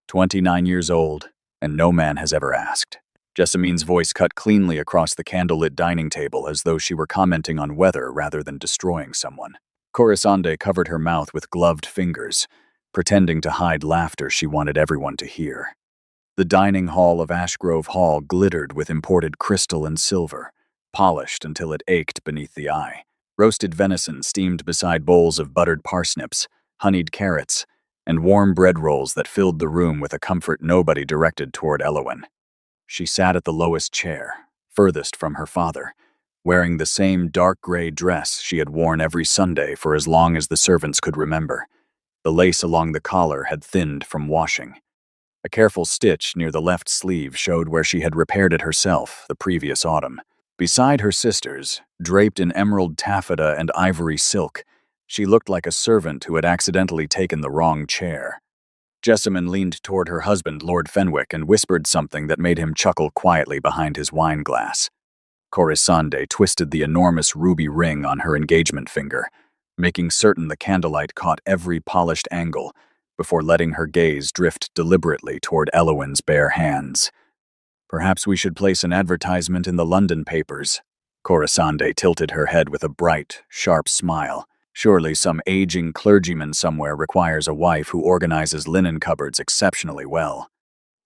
29 years old, and no man has ever asked. Jessamine's voice cut cleanly across the candlelit dining table as though she were commenting on weather rather than destroying someone. Corisande covered her mouth with gloved fingers, pretending to hide laughter she wanted everyone to hear. The dining hall of Ashgrove Hall glittered with imported crystal and silver, polished until it ached beneath the eye. Roasted venison steamed beside bowls of buttered parsnips, honeyed carrots, and warm bread rolls that filled the room with a comfort nobody directed toward Elowen. She sat at the lowest chair, furthest from her father, wearing the same dark gray dress she had worn every Sunday for as long as the servants could remember. The lace along the collar had thinned from washing. A careful stitch near the left sleeve showed where she had repaired it herself the previous autumn. Beside her sisters, draped in emerald taffeta and ivory silk, she looked like a servant who had accidentally taken the wrong chair. Jessamine leaned toward her husband, Lord Fenwick, and whispered something that made him chuckle quietly behind his wine glass. Corisande twisted the enormous ruby ring on her engagement finger, making certain the candlelight caught every polished angle before letting her gaze drift deliberately toward Elowen's bare hands. "Perhaps we should place an advertisement in the London papers." Corisande tilted her head with a bright, sharp smile. Surely some aging clergyman somewhere requires a wife who organizes linen cupboards exceptionally well.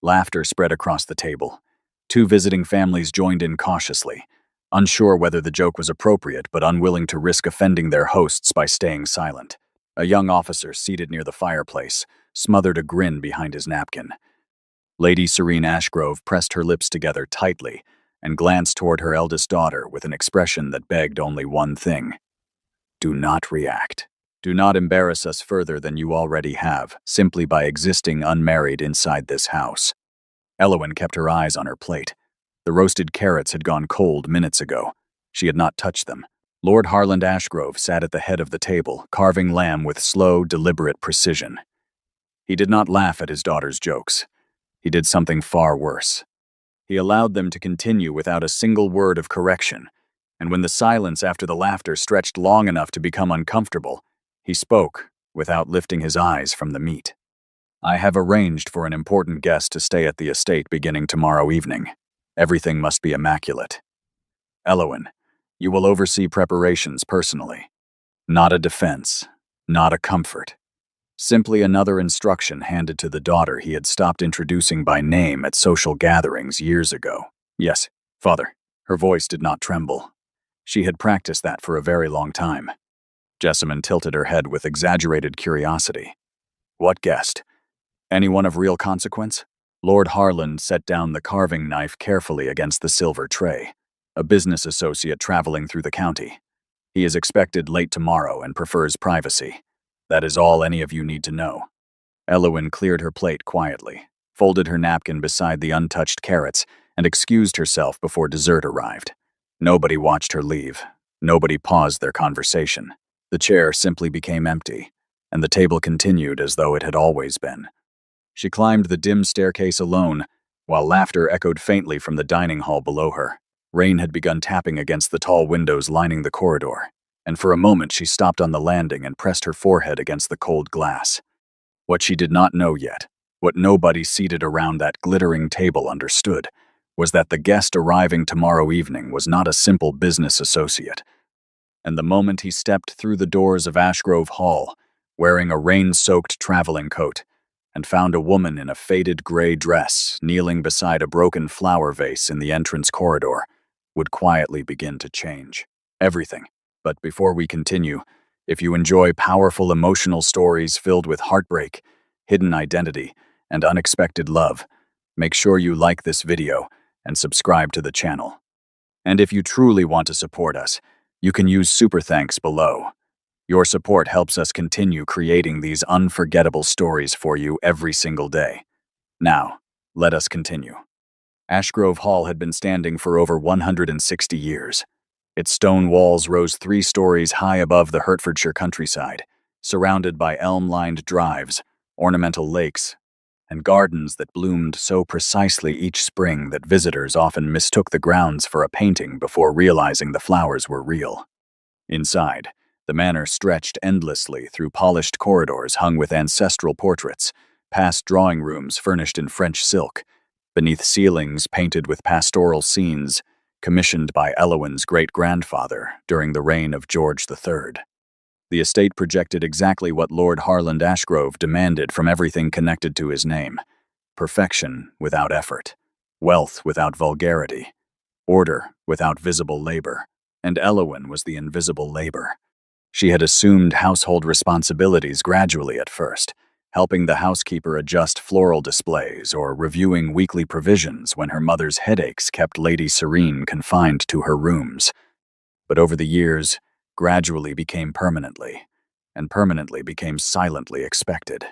Laughter spread across the table. Two visiting families joined in cautiously, unsure whether the joke was appropriate but unwilling to risk offending their hosts by staying silent. A young officer seated near the fireplace smothered a grin behind his napkin. Lady Serene Ashgrove pressed her lips together tightly and glanced toward her eldest daughter with an expression that begged only one thing. Do not react. Do not embarrass us further than you already have, simply by existing unmarried inside this house. Elowen kept her eyes on her plate. The roasted carrots had gone cold minutes ago. She had not touched them. Lord Harland Ashgrove sat at the head of the table, carving lamb with slow, deliberate precision. He did not laugh at his daughter's jokes. He did something far worse. He allowed them to continue without a single word of correction, and when the silence after the laughter stretched long enough to become uncomfortable, he spoke without lifting his eyes from the meat. "I have arranged for an important guest to stay at the estate beginning tomorrow evening. Everything must be immaculate. Elowen, you will oversee preparations personally. Not a defense, not a comfort. Simply another instruction handed to the daughter he had stopped introducing by name at social gatherings years ago." "Yes, father." Her voice did not tremble. She had practiced that for a very long time. Jessamine tilted her head with exaggerated curiosity. "What guest? Anyone of real consequence?" Lord Harland set down the carving knife carefully against the silver tray. "A business associate traveling through the county. He is expected late tomorrow and prefers privacy. That is all any of you need to know." Elowen cleared her plate quietly, folded her napkin beside the untouched carrots, and excused herself before dessert arrived. Nobody watched her leave. Nobody paused their conversation. The chair simply became empty, and the table continued as though it had always been. She climbed the dim staircase alone, while laughter echoed faintly from the dining hall below her. Rain had begun tapping against the tall windows lining the corridor, and for a moment she stopped on the landing and pressed her forehead against the cold glass. What she did not know yet, what nobody seated around that glittering table understood, was that the guest arriving tomorrow evening was not a simple business associate. And the moment he stepped through the doors of Ashgrove Hall, wearing a rain-soaked traveling coat, and found a woman in a faded gray dress kneeling beside a broken flower vase in the entrance corridor, would quietly begin to change everything. But before we continue, if you enjoy powerful emotional stories filled with heartbreak, hidden identity, and unexpected love, make sure you like this video and subscribe to the channel. And if you truly want to support us, you can use super thanks below. Your support helps us continue creating these unforgettable stories for you every single day. Now, let us continue. Ashgrove Hall had been standing for over 160 years. Its stone walls rose 3 stories high above the Hertfordshire countryside, surrounded by elm-lined drives, ornamental lakes, and gardens that bloomed so precisely each spring that visitors often mistook the grounds for a painting before realizing the flowers were real. Inside, the manor stretched endlessly through polished corridors hung with ancestral portraits, past drawing rooms furnished in French silk, beneath ceilings painted with pastoral scenes commissioned by Elowyn's great-grandfather during the reign of George III. The estate projected exactly what Lord Harland Ashgrove demanded from everything connected to his name: perfection without effort, wealth without vulgarity, order without visible labor. And Elowyn was the invisible labor. She had assumed household responsibilities gradually at first, helping the housekeeper adjust floral displays or reviewing weekly provisions when her mother's headaches kept Lady Serene confined to her rooms. But over the years, gradually became permanently, and permanently became silently expected.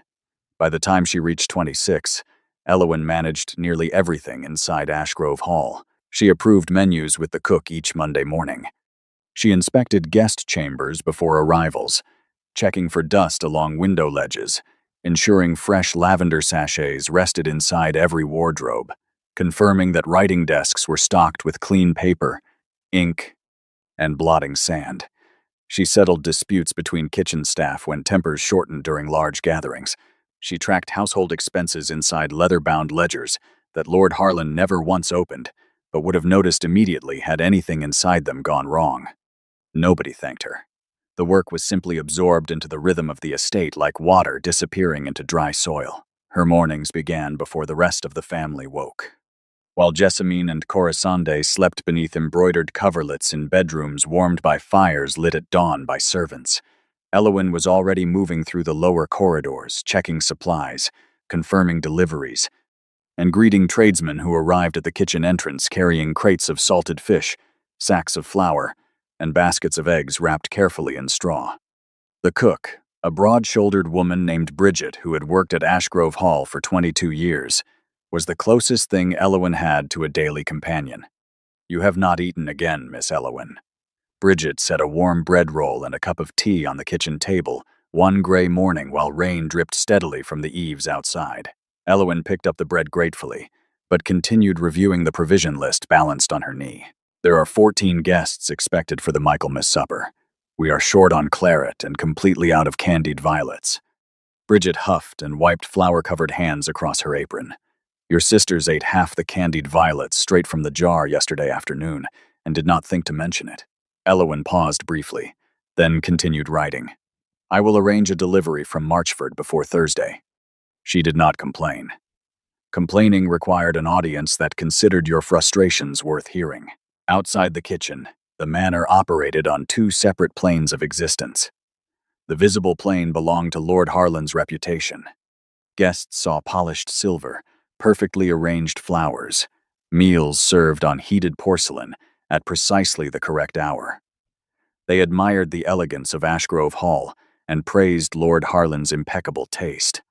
By the time she reached 26, Elowyn managed nearly everything inside Ashgrove Hall. She approved menus with the cook each Monday morning. She inspected guest chambers before arrivals, checking for dust along window ledges, ensuring fresh lavender sachets rested inside every wardrobe, confirming that writing desks were stocked with clean paper, ink, and blotting sand. She settled disputes between kitchen staff when tempers shortened during large gatherings. She tracked household expenses inside leather-bound ledgers that Lord Harland never once opened, but would have noticed immediately had anything inside them gone wrong. Nobody thanked her. The work was simply absorbed into the rhythm of the estate like water disappearing into dry soil. Her mornings began before the rest of the family woke. While Jessamine and Corisande slept beneath embroidered coverlets in bedrooms warmed by fires lit at dawn by servants, Elowyn was already moving through the lower corridors, checking supplies, confirming deliveries, and greeting tradesmen who arrived at the kitchen entrance carrying crates of salted fish, sacks of flour, and baskets of eggs wrapped carefully in straw. The cook, a broad-shouldered woman named Bridget who had worked at Ashgrove Hall for 22 years, was the closest thing Elowyn had to a daily companion. "You have not eaten again, Miss Elowyn." Bridget set a warm bread roll and a cup of tea on the kitchen table one gray morning while rain dripped steadily from the eaves outside. Elowyn picked up the bread gratefully, but continued reviewing the provision list balanced on her knee. "There are 14 guests expected for the Michaelmas supper. We are short on claret and completely out of candied violets." Bridget huffed and wiped flour-covered hands across her apron. "Your sisters ate half the candied violets straight from the jar yesterday afternoon and did not think to mention it." Elowyn paused briefly, then continued writing. "I will arrange a delivery from Marchford before Thursday." She did not complain. Complaining required an audience that considered your frustrations worth hearing. Outside the kitchen, the manor operated on two separate planes of existence. The visible plane belonged to Lord Harland's reputation. Guests saw polished silver, perfectly arranged flowers, meals served on heated porcelain at precisely the correct hour. They admired the elegance of Ashgrove Hall and praised Lord Harland's impeccable taste.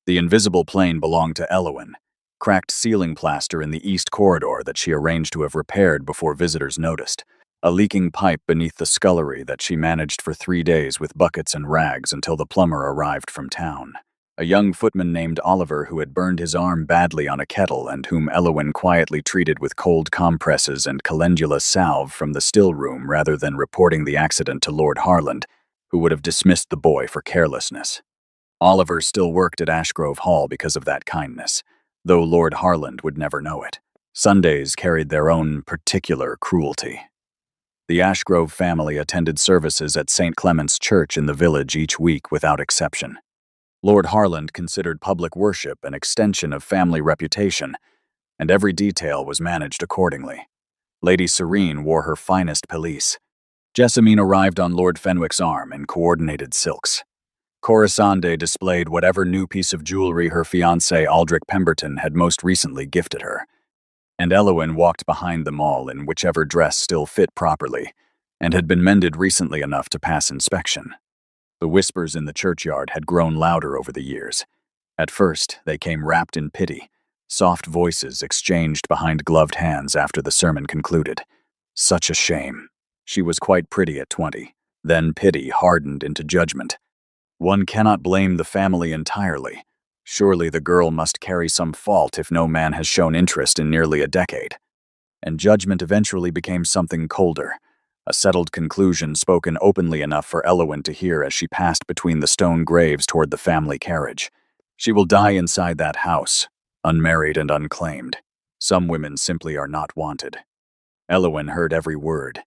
The invisible plane belonged to Elowyn, cracked ceiling plaster in the east corridor that she arranged to have repaired before visitors noticed, a leaking pipe beneath the scullery that she managed for 3 days with buckets and rags until the plumber arrived from town, a young footman named Oliver who had burned his arm badly on a kettle and whom Elowyn quietly treated with cold compresses and calendula salve from the still room rather than reporting the accident to Lord Harland, who would have dismissed the boy for carelessness. Oliver still worked at Ashgrove Hall because of that kindness, though Lord Harland would never know it. Sundays carried their own particular cruelty. The Ashgrove family attended services at St. Clement's Church in the village each week without exception. Lord Harland considered public worship an extension of family reputation, and every detail was managed accordingly. Lady Serene wore her finest pelisse. Jessamine arrived on Lord Fenwick's arm in coordinated silks. Corisande displayed whatever new piece of jewelry her fiancé Aldrich Pemberton had most recently gifted her, and Elowyn walked behind them all in whichever dress still fit properly and had been mended recently enough to pass inspection. The whispers in the churchyard had grown louder over the years. At first, they came wrapped in pity, soft voices exchanged behind gloved hands after the sermon concluded. Such a shame. She was quite pretty at 20. Then pity hardened into judgment. One cannot blame the family entirely. Surely the girl must carry some fault if no man has shown interest in nearly a decade. And judgment eventually became something colder, a settled conclusion spoken openly enough for Elowyn to hear as she passed between the stone graves toward the family carriage. She will die inside that house, unmarried and unclaimed. Some women simply are not wanted. Eowyn heard every word.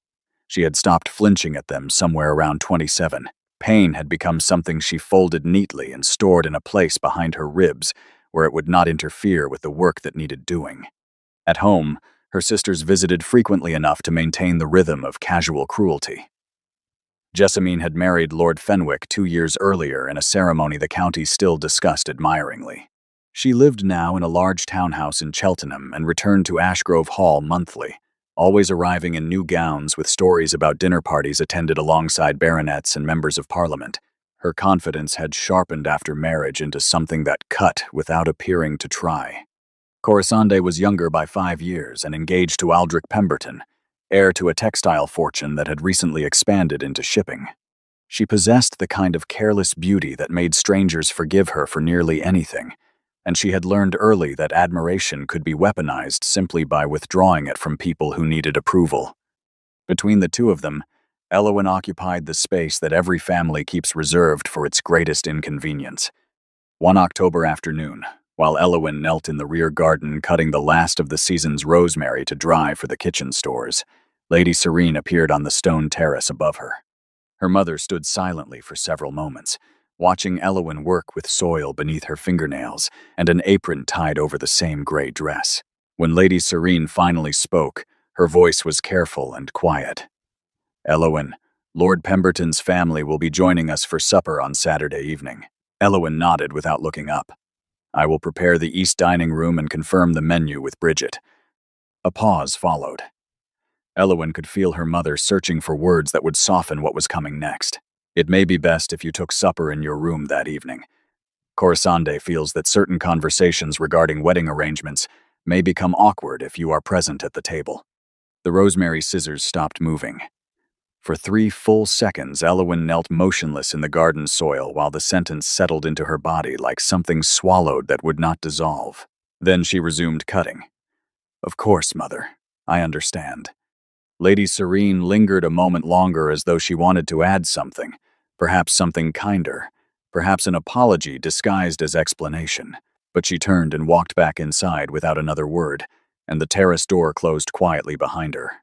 She had stopped flinching at them somewhere around 27. Pain had become something she folded neatly and stored in a place behind her ribs where it would not interfere with the work that needed doing. At home, her sisters visited frequently enough to maintain the rhythm of casual cruelty. Jessamine had married Lord Fenwick 2 years earlier in a ceremony the county still discussed admiringly. She lived now in a large townhouse in Cheltenham and returned to Ashgrove Hall monthly, always arriving in new gowns with stories about dinner parties attended alongside baronets and members of Parliament. Her confidence had sharpened after marriage into something that cut without appearing to try. Corisande was younger by 5 years and engaged to Aldrich Pemberton, heir to a textile fortune that had recently expanded into shipping. She possessed the kind of careless beauty that made strangers forgive her for nearly anything, and she had learned early that admiration could be weaponized simply by withdrawing it from people who needed approval. Between the two of them, Eowyn occupied the space that every family keeps reserved for its greatest inconvenience. One October afternoon, while Eowyn knelt in the rear garden cutting the last of the season's rosemary to dry for the kitchen stores, Lady Serene appeared on the stone terrace above her. Her mother stood silently for several moments, watching Eowyn work with soil beneath her fingernails and an apron tied over the same gray dress. When Lady Serene finally spoke, her voice was careful and quiet. "Eowyn, Lord Pemberton's family will be joining us for supper on Saturday evening." Eowyn nodded without looking up. "I will prepare the east dining room and confirm the menu with Bridget." A pause followed. Eowyn could feel her mother searching for words that would soften what was coming next. "It may be best if you took supper in your room that evening. Corisande feels that certain conversations regarding wedding arrangements may become awkward if you are present at the table." The rosemary scissors stopped moving. For 3 full seconds, Eowyn knelt motionless in the garden soil while the sentence settled into her body like something swallowed that would not dissolve. Then she resumed cutting. "Of course, Mother. I understand." Lady Serene lingered a moment longer as though she wanted to add something, perhaps something kinder, perhaps an apology disguised as explanation. But she turned and walked back inside without another word, and the terrace door closed quietly behind her.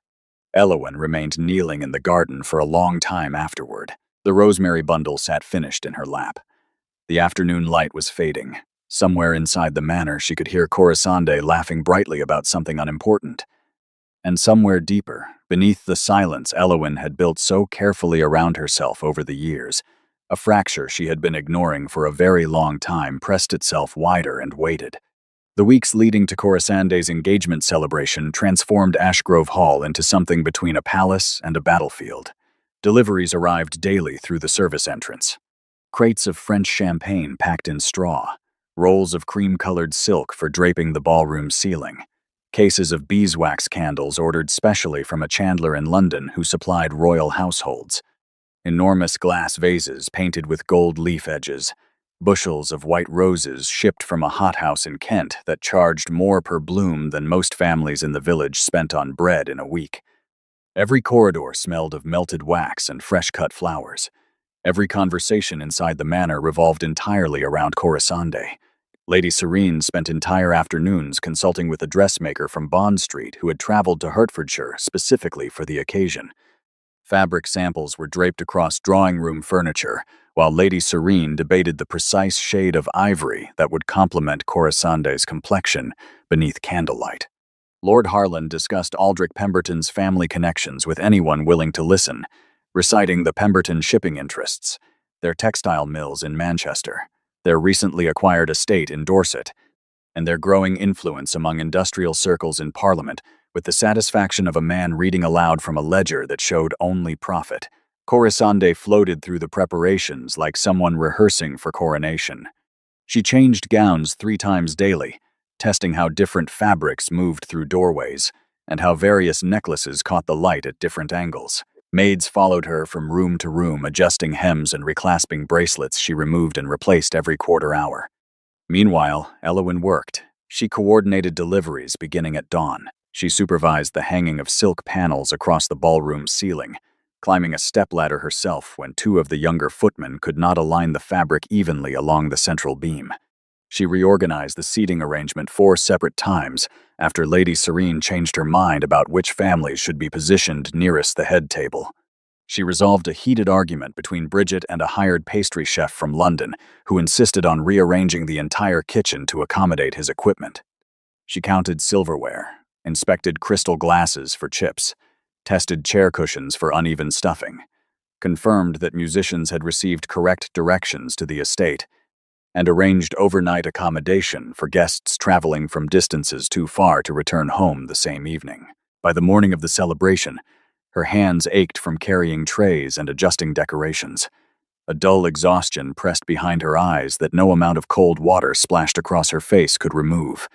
Eowyn remained kneeling in the garden for a long time afterward. The rosemary bundle sat finished in her lap. The afternoon light was fading. Somewhere inside the manor she could hear Corisande laughing brightly about something unimportant. And somewhere deeper, beneath the silence Eowyn had built so carefully around herself over the years, a fracture she had been ignoring for a very long time pressed itself wider and waited. The weeks leading to Corisande's engagement celebration transformed Ashgrove Hall into something between a palace and a battlefield. Deliveries arrived daily through the service entrance. Crates of French champagne packed in straw, rolls of cream-colored silk for draping the ballroom ceiling, cases of beeswax candles ordered specially from a chandler in London who supplied royal households, enormous glass vases painted with gold leaf edges, bushels of white roses shipped from a hothouse in Kent that charged more per bloom than most families in the village spent on bread in a week. Every corridor smelled of melted wax and fresh-cut flowers. Every conversation inside the manor revolved entirely around Corisande. Lady Serene spent entire afternoons consulting with a dressmaker from Bond Street who had traveled to Hertfordshire specifically for the occasion. Fabric samples were draped across drawing-room furniture, while Lady Serene debated the precise shade of ivory that would complement Corisande's complexion beneath candlelight. Lord Harlan discussed Aldrich Pemberton's family connections with anyone willing to listen, reciting the Pemberton shipping interests, their textile mills in Manchester, their recently acquired estate in Dorset, and their growing influence among industrial circles in Parliament, with the satisfaction of a man reading aloud from a ledger that showed only profit. Corisande floated through the preparations like someone rehearsing for coronation. She changed gowns 3 times daily, testing how different fabrics moved through doorways and how various necklaces caught the light at different angles. Maids followed her from room to room, adjusting hems and reclasping bracelets she removed and replaced every quarter hour. Meanwhile, Eowyn worked. She coordinated deliveries beginning at dawn. She supervised the hanging of silk panels across the ballroom ceiling, climbing a stepladder herself when 2 of the younger footmen could not align the fabric evenly along the central beam. She reorganized the seating arrangement 4 separate times after Lady Serene changed her mind about which families should be positioned nearest the head table. She resolved a heated argument between Bridget and a hired pastry chef from London who insisted on rearranging the entire kitchen to accommodate his equipment. She counted silverware, inspected crystal glasses for chips, tested chair cushions for uneven stuffing, confirmed that musicians had received correct directions to the estate, and arranged overnight accommodation for guests traveling from distances too far to return home the same evening. By the morning of the celebration, her hands ached from carrying trays and adjusting decorations. A dull exhaustion pressed behind her eyes that no amount of cold water splashed across her face could remove.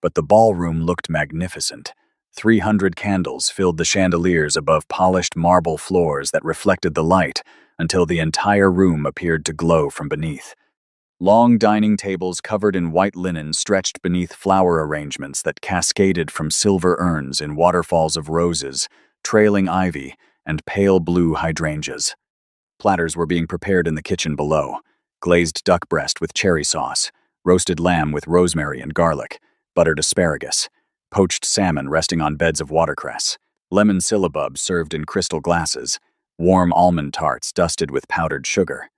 But the ballroom looked magnificent. 300 candles filled the chandeliers above polished marble floors that reflected the light until the entire room appeared to glow from beneath. Long dining tables covered in white linen stretched beneath flower arrangements that cascaded from silver urns in waterfalls of roses, trailing ivy, and pale blue hydrangeas. Platters were being prepared in the kitchen below: glazed duck breast with cherry sauce, roasted lamb with rosemary and garlic, buttered asparagus, poached salmon resting on beds of watercress, lemon syllabub served in crystal glasses, warm almond tarts dusted with powdered sugar.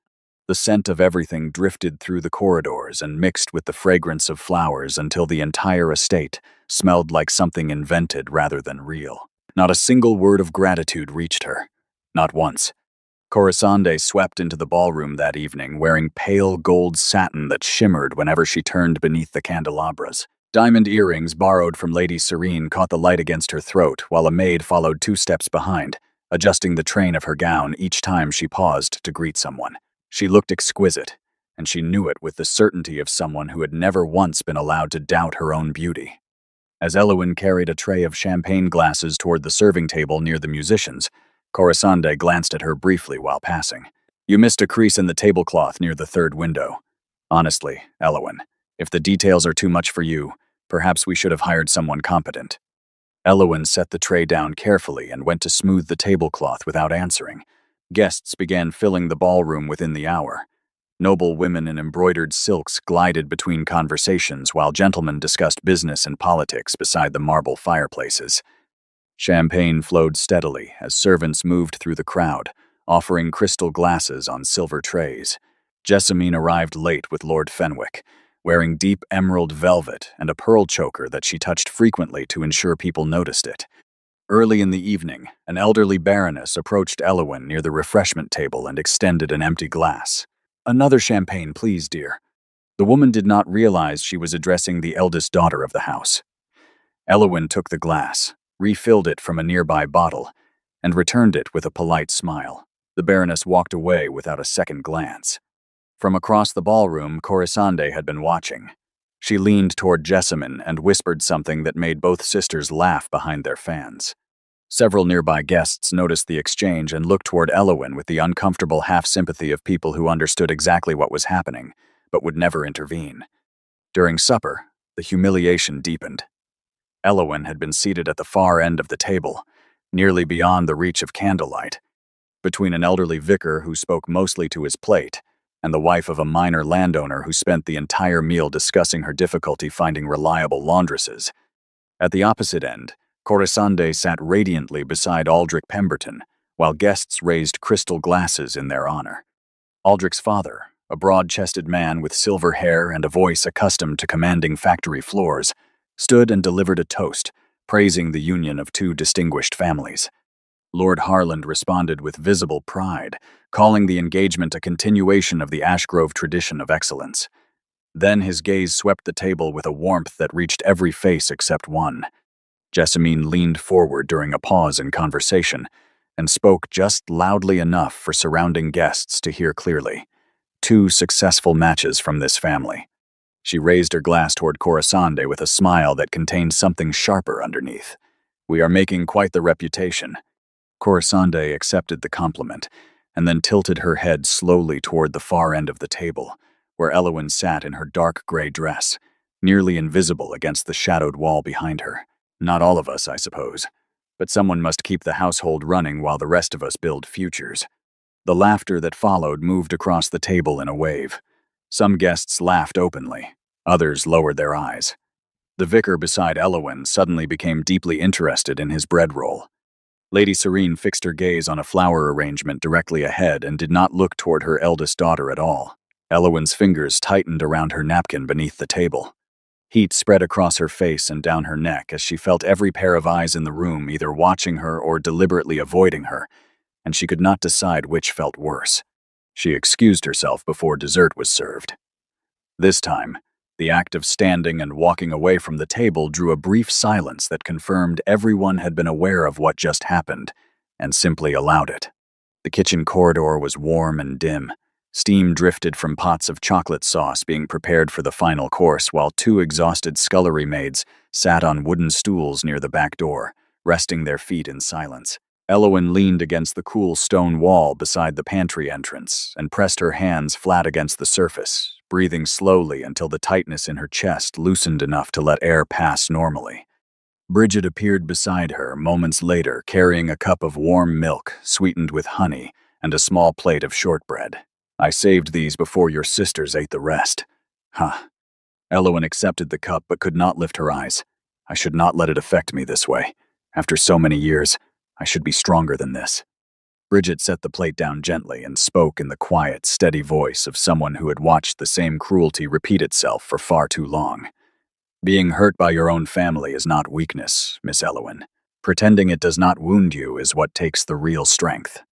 The scent of everything drifted through the corridors and mixed with the fragrance of flowers until the entire estate smelled like something invented rather than real. Not a single word of gratitude reached her. Not once. Corisande swept into the ballroom that evening wearing pale gold satin that shimmered whenever she turned beneath the candelabras. Diamond earrings borrowed from Lady Serene caught the light against her throat while a maid followed 2 steps behind, adjusting the train of her gown each time she paused to greet someone. She looked exquisite, and she knew it with the certainty of someone who had never once been allowed to doubt her own beauty. As Elowen carried a tray of champagne glasses toward the serving table near the musicians, Corisande glanced at her briefly while passing. "You missed a crease in the tablecloth near the 3rd window. Honestly, Elowen, if the details are too much for you, perhaps we should have hired someone competent." Elowen set the tray down carefully and went to smooth the tablecloth without answering. Guests began filling the ballroom within the hour. Noble women in embroidered silks glided between conversations while gentlemen discussed business and politics beside the marble fireplaces. Champagne flowed steadily as servants moved through the crowd, offering crystal glasses on silver trays. Jessamine arrived late with Lord Fenwick, wearing deep emerald velvet and a pearl choker that she touched frequently to ensure people noticed it. Early in the evening, an elderly baroness approached Elowen near the refreshment table and extended an empty glass. "Another champagne, please, dear." The woman did not realize she was addressing the eldest daughter of the house. Elowen took the glass, refilled it from a nearby bottle, and returned it with a polite smile. The baroness walked away without a second glance. From across the ballroom, Corisande had been watching. She leaned toward Jessamine and whispered something that made both sisters laugh behind their fans. Several nearby guests noticed the exchange and looked toward Elowen with the uncomfortable half-sympathy of people who understood exactly what was happening, but would never intervene. During supper, the humiliation deepened. Elowen had been seated at the far end of the table, nearly beyond the reach of candlelight, between an elderly vicar who spoke mostly to his plate and the wife of a minor landowner who spent the entire meal discussing her difficulty finding reliable laundresses. At the opposite end, Corisande sat radiantly beside Aldrich Pemberton, while guests raised crystal glasses in their honor. Aldrich's father, a broad-chested man with silver hair and a voice accustomed to commanding factory floors, stood and delivered a toast, praising the union of 2 distinguished families. Lord Harland responded with visible pride, calling the engagement a continuation of the Ashgrove tradition of excellence. Then his gaze swept the table with a warmth that reached every face except one. Jessamine leaned forward during a pause in conversation and spoke just loudly enough for surrounding guests to hear clearly. 2 successful matches from this family. She raised her glass toward Corisande with a smile that contained something sharper underneath. "We are making quite the reputation." Corisande accepted the compliment and then tilted her head slowly toward the far end of the table, where Elowen sat in her dark gray dress, nearly invisible against the shadowed wall behind her. "Not all of us, I suppose, but someone must keep the household running while the rest of us build futures." The laughter that followed moved across the table in a wave. Some guests laughed openly, Others lowered their eyes. The vicar beside Elowin suddenly became deeply interested in his bread roll. Lady Serene fixed her gaze on a flower arrangement directly ahead and did not look toward her eldest daughter at all. Elowin's fingers tightened around her napkin beneath the table. Heat spread across her face and down her neck as she felt every pair of eyes in the room either watching her or deliberately avoiding her, and she could not decide which felt worse. She excused herself before dessert was served. This time, the act of standing and walking away from the table drew a brief silence that confirmed everyone had been aware of what just happened and simply allowed it. The kitchen corridor was warm and dim. Steam drifted from pots of chocolate sauce being prepared for the final course while two exhausted scullery maids sat on wooden stools near the back door, resting their feet in silence. Elowin leaned against the cool stone wall beside the pantry entrance and pressed her hands flat against the surface, breathing slowly until the tightness in her chest loosened enough to let air pass normally. Bridget appeared beside her moments later, carrying a cup of warm milk sweetened with honey and a small plate of shortbread. "I saved these before your sisters ate the rest." Huh. Elowin accepted the cup but could not lift her eyes. "I should not let it affect me this way. After so many years, I should be stronger than this." Bridget set the plate down gently and spoke in the quiet, steady voice of someone who had watched the same cruelty repeat itself for far too long. "Being hurt by your own family is not weakness, Miss Elowin. Pretending it does not wound you is what takes the real strength."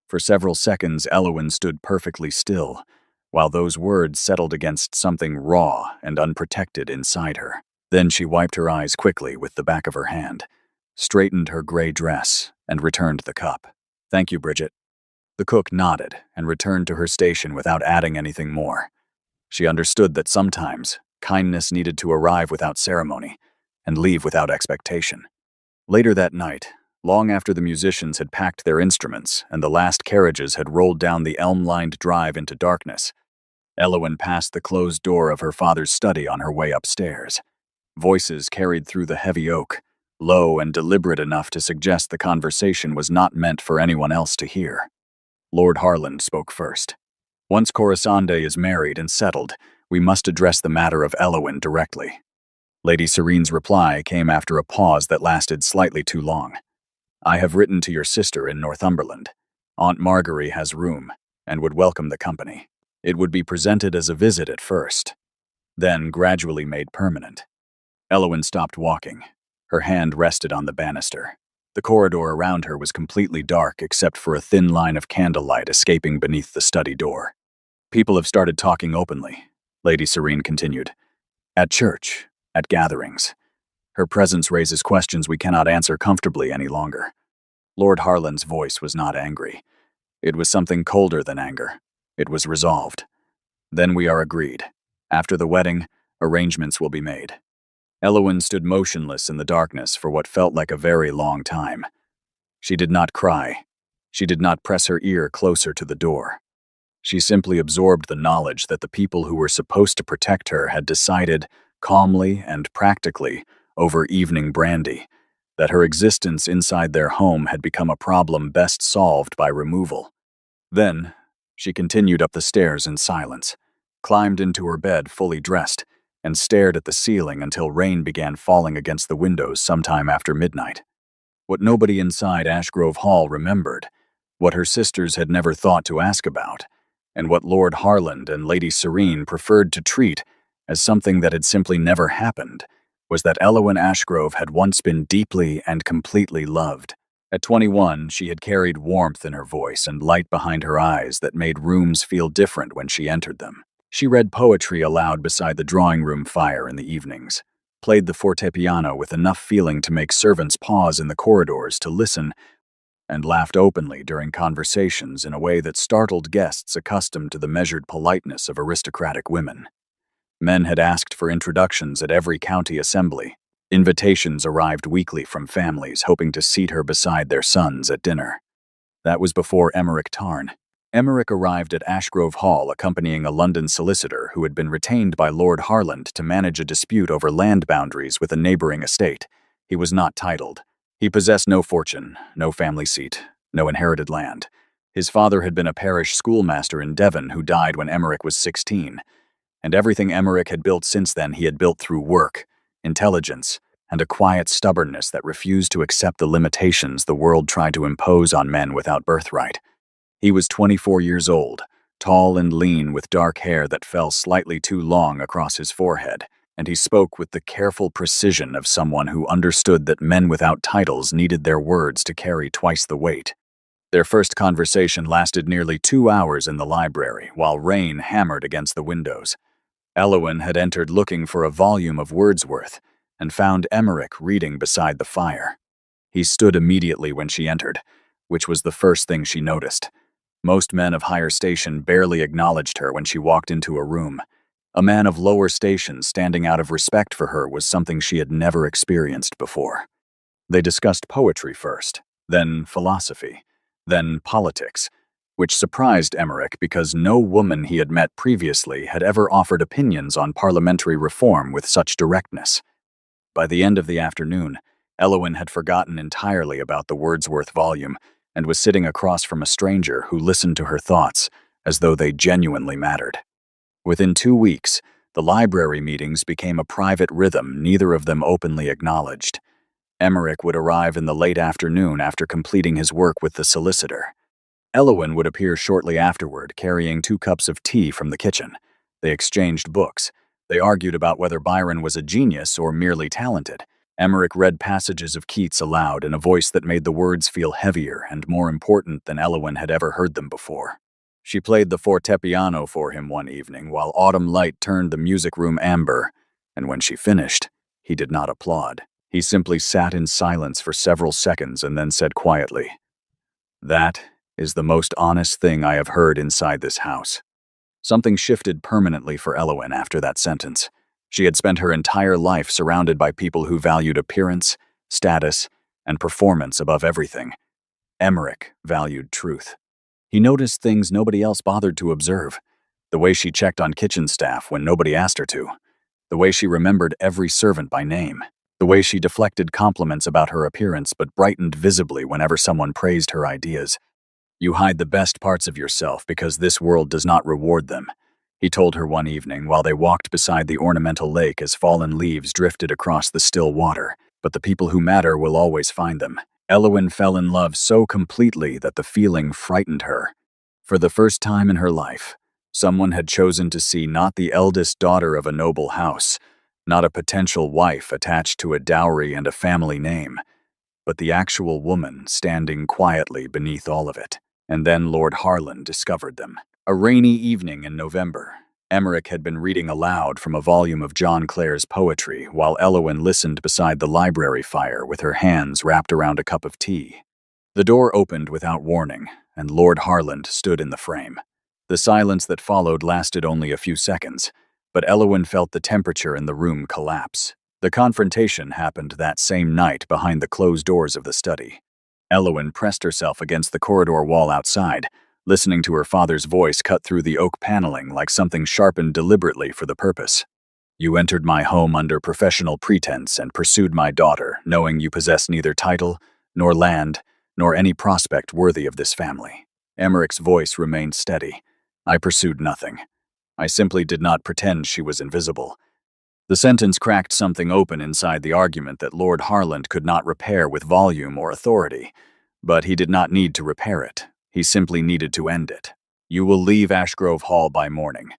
For several seconds, Elowin stood perfectly still, while those words settled against something raw and unprotected inside her. Then she wiped her eyes quickly with the back of her hand, straightened her gray dress, and returned the cup. "Thank you, Bridget." The cook nodded and returned to her station without adding anything more. She understood that sometimes kindness needed to arrive without ceremony and leave without expectation. Later that night, long after the musicians had packed their instruments and the last carriages had rolled down the elm-lined drive into darkness, Elowin passed the closed door of her father's study on her way upstairs. Voices carried through the heavy oak, low and deliberate enough to suggest the conversation was not meant for anyone else to hear. Lord Harland spoke first. "Once Corisande is married and settled, we must address the matter of Elowin directly." Lady Serene's reply came after a pause that lasted slightly too long. "I have written to your sister in Northumberland. Aunt Margery has room and would welcome the company. It would be presented as a visit at first, then gradually made permanent." Elowin stopped walking. Her hand rested on the banister. The corridor around her was completely dark except for a thin line of candlelight escaping beneath the study door. "People have started talking openly," Lady Serene continued. "At church, at gatherings. Her presence raises questions we cannot answer comfortably any longer." Lord Harland's voice was not angry. It was something colder than anger. It was resolved. "Then we are agreed. After the wedding, arrangements will be made." Elowin stood motionless in the darkness for what felt like a very long time. She did not cry. She did not press her ear closer to the door. She simply absorbed the knowledge that the people who were supposed to protect her had decided, calmly and practically, over evening brandy, that her existence inside their home had become a problem best solved by removal. Then, she continued up the stairs in silence, climbed into her bed fully dressed, and stared at the ceiling until rain began falling against the windows sometime after midnight. What nobody inside Ashgrove Hall remembered, what her sisters had never thought to ask about, and what Lord Harland and Lady Serene preferred to treat as something that had simply never happened, was that Elowin Ashgrove had once been deeply and completely loved. At 21, she had carried warmth in her voice and light behind her eyes that made rooms feel different when she entered them. She read poetry aloud beside the drawing room fire in the evenings, played the fortepiano with enough feeling to make servants pause in the corridors to listen, and laughed openly during conversations in a way that startled guests accustomed to the measured politeness of aristocratic women. Men had asked for introductions at every county assembly. Invitations arrived weekly from families hoping to seat her beside their sons at dinner. That was before Emmerich Tarn. Emmerich arrived at Ashgrove Hall accompanying a London solicitor who had been retained by Lord Harland to manage a dispute over land boundaries with a neighboring estate. He was not titled. He possessed no fortune, no family seat, no inherited land. His father had been a parish schoolmaster in Devon who died when Emmerich was 16, and everything Emmerich had built since then he had built through work, intelligence, and a quiet stubbornness that refused to accept the limitations the world tried to impose on men without birthright. He was 24 years old, tall and lean with dark hair that fell slightly too long across his forehead, and he spoke with the careful precision of someone who understood that men without titles needed their words to carry twice the weight. Their first conversation lasted nearly 2 hours in the library, while rain hammered against the windows. Elowen had entered looking for a volume of Wordsworth, and found Emmerich reading beside the fire. He stood immediately when she entered, which was the first thing she noticed. Most men of higher station barely acknowledged her when she walked into a room. A man of lower station standing out of respect for her was something she had never experienced before. They discussed poetry first, then philosophy, then politics, which surprised Emmerich because no woman he had met previously had ever offered opinions on parliamentary reform with such directness. By the end of the afternoon, Elowen had forgotten entirely about the Wordsworth volume and was sitting across from a stranger who listened to her thoughts as though they genuinely mattered. Within 2 weeks, the library meetings became a private rhythm neither of them openly acknowledged. Emmerich would arrive in the late afternoon after completing his work with the solicitor. Elowen would appear shortly afterward, carrying 2 cups of tea from the kitchen. They exchanged books. They argued about whether Byron was a genius or merely talented. Emmerich read passages of Keats aloud in a voice that made the words feel heavier and more important than Elowen had ever heard them before. She played the fortepiano for him one evening while autumn light turned the music room amber, and when she finished, he did not applaud. He simply sat in silence for several seconds and then said quietly, "That is the most honest thing I have heard inside this house." Something shifted permanently for Elowen after that sentence. She had spent her entire life surrounded by people who valued appearance, status, and performance above everything. Emmerich valued truth. He noticed things nobody else bothered to observe. The way she checked on kitchen staff when nobody asked her to. The way she remembered every servant by name. The way she deflected compliments about her appearance but brightened visibly whenever someone praised her ideas. "You hide the best parts of yourself because this world does not reward them," he told her one evening while they walked beside the ornamental lake as fallen leaves drifted across the still water. "But the people who matter will always find them." Elowen fell in love so completely that the feeling frightened her. For the first time in her life, someone had chosen to see not the eldest daughter of a noble house, not a potential wife attached to a dowry and a family name, but the actual woman standing quietly beneath all of it. And then Lord Harlan discovered them. A rainy evening in November, Emmerich had been reading aloud from a volume of John Clare's poetry while Elowen listened beside the library fire with her hands wrapped around a cup of tea. The door opened without warning, and Lord Harlan stood in the frame. The silence that followed lasted only a few seconds, but Elowen felt the temperature in the room collapse. The confrontation happened that same night behind the closed doors of the study. Elowen pressed herself against the corridor wall outside, listening to her father's voice cut through the oak paneling like something sharpened deliberately for the purpose. "You entered my home under professional pretense and pursued my daughter, knowing you possess neither title, nor land, nor any prospect worthy of this family." Emmerich's voice remained steady. "I pursued nothing. I simply did not pretend she was invisible." The sentence cracked something open inside the argument that Lord Harlan could not repair with volume or authority, but he did not need to repair it. He simply needed to end it. "You will leave Ashgrove Hall by morning.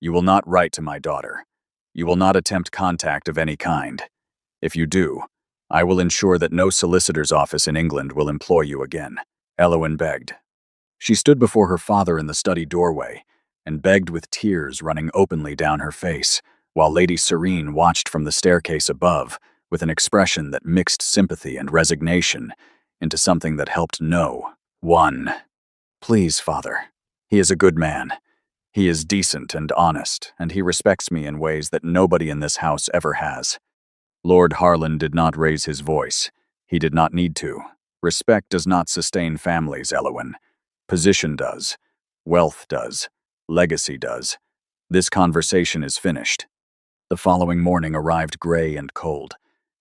You will not write to my daughter. You will not attempt contact of any kind. If you do, I will ensure that no solicitor's office in England will employ you again," Elowen begged. She stood before her father in the study doorway and begged with tears running openly down her face, while Lady Serene watched from the staircase above with an expression that mixed sympathy and resignation into something that helped no one. "Please, father. He is a good man. He is decent and honest, and he respects me in ways that nobody in this house ever has." Lord Harlan did not raise his voice. He did not need to. Respect does not sustain families, Elowen. Position does. Wealth does. Legacy does. This conversation is finished. The following morning arrived gray and cold.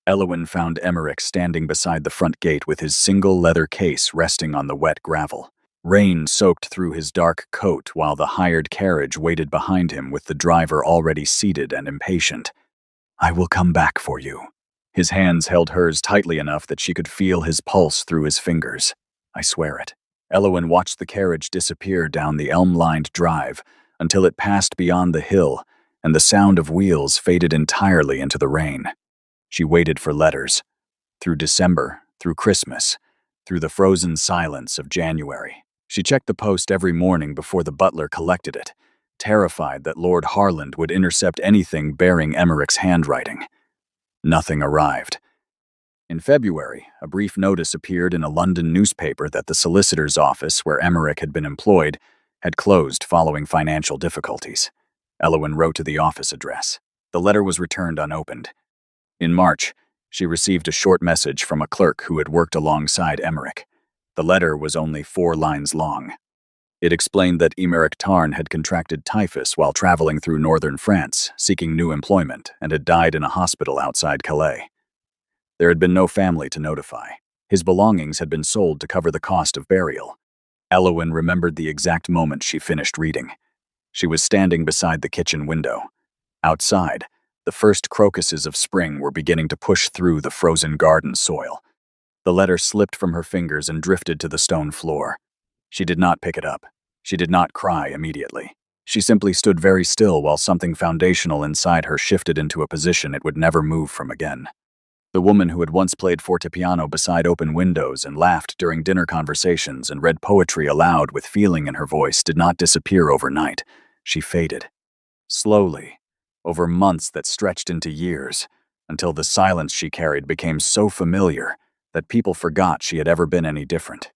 Elowen found Emmerich standing beside the front gate with his single leather case resting on the wet gravel. Rain soaked through his dark coat while the hired carriage waited behind him with the driver already seated and impatient. "I will come back for you." His hands held hers tightly enough that she could feel his pulse through his fingers. "I swear it." Elowen watched the carriage disappear down the elm-lined drive until it passed beyond the hill and the sound of wheels faded entirely into the rain. She waited for letters. Through December, through Christmas, through the frozen silence of January. She checked the post every morning before the butler collected it, terrified that Lord Harland would intercept anything bearing Emmerich's handwriting. Nothing arrived. In February, a brief notice appeared in a London newspaper that the solicitor's office, where Emmerich had been employed, had closed following financial difficulties. Elowen wrote to the office address. The letter was returned unopened. In March, she received a short message from a clerk who had worked alongside Emmerich. The letter was only 4 lines long. It explained that Emmerich Tarn had contracted typhus while traveling through northern France, seeking new employment, and had died in a hospital outside Calais. There had been no family to notify. His belongings had been sold to cover the cost of burial. Elowen remembered the exact moment she finished reading. She was standing beside the kitchen window. Outside, the first crocuses of spring were beginning to push through the frozen garden soil. The letter slipped from her fingers and drifted to the stone floor. She did not pick it up. She did not cry immediately. She simply stood very still while something foundational inside her shifted into a position it would never move from again. The woman who had once played fortepiano beside open windows and laughed during dinner conversations and read poetry aloud with feeling in her voice did not disappear overnight. She faded. Slowly, over months that stretched into years, until the silence she carried became so familiar that people forgot she had ever been any different.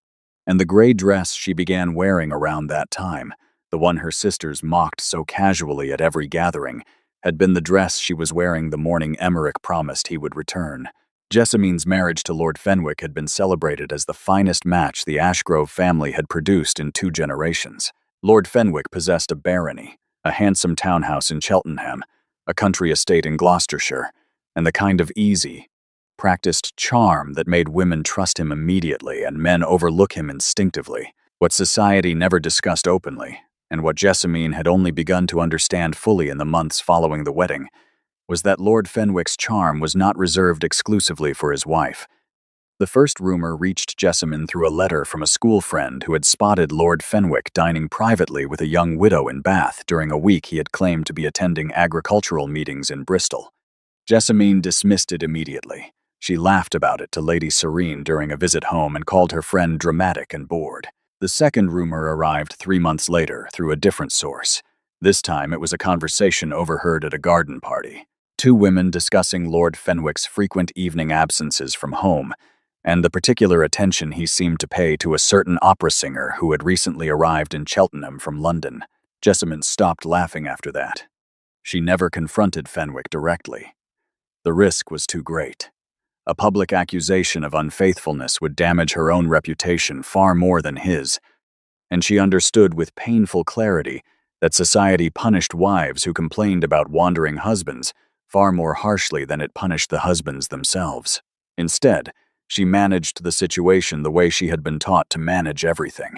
And the gray dress she began wearing around that time, the one her sisters mocked so casually at every gathering, had been the dress she was wearing the morning Emmerich promised he would return. Jessamine's marriage to Lord Fenwick had been celebrated as the finest match the Ashgrove family had produced in 2 generations. Lord Fenwick possessed a barony, a handsome townhouse in Cheltenham, a country estate in Gloucestershire, and the kind of easy, practiced charm that made women trust him immediately and men overlook him instinctively. What society never discussed openly, and what Jessamine had only begun to understand fully in the months following the wedding, was that Lord Fenwick's charm was not reserved exclusively for his wife. The first rumor reached Jessamine through a letter from a school friend who had spotted Lord Fenwick dining privately with a young widow in Bath during a week he had claimed to be attending agricultural meetings in Bristol. Jessamine dismissed it immediately. She laughed about it to Lady Serene during a visit home and called her friend dramatic and bored. The second rumor arrived 3 months later through a different source. This time it was a conversation overheard at a garden party. 2 women discussing Lord Fenwick's frequent evening absences from home and the particular attention he seemed to pay to a certain opera singer who had recently arrived in Cheltenham from London. Jessamine stopped laughing after that. She never confronted Fenwick directly. The risk was too great. A public accusation of unfaithfulness would damage her own reputation far more than his, and she understood with painful clarity that society punished wives who complained about wandering husbands far more harshly than it punished the husbands themselves. Instead, she managed the situation the way she had been taught to manage everything.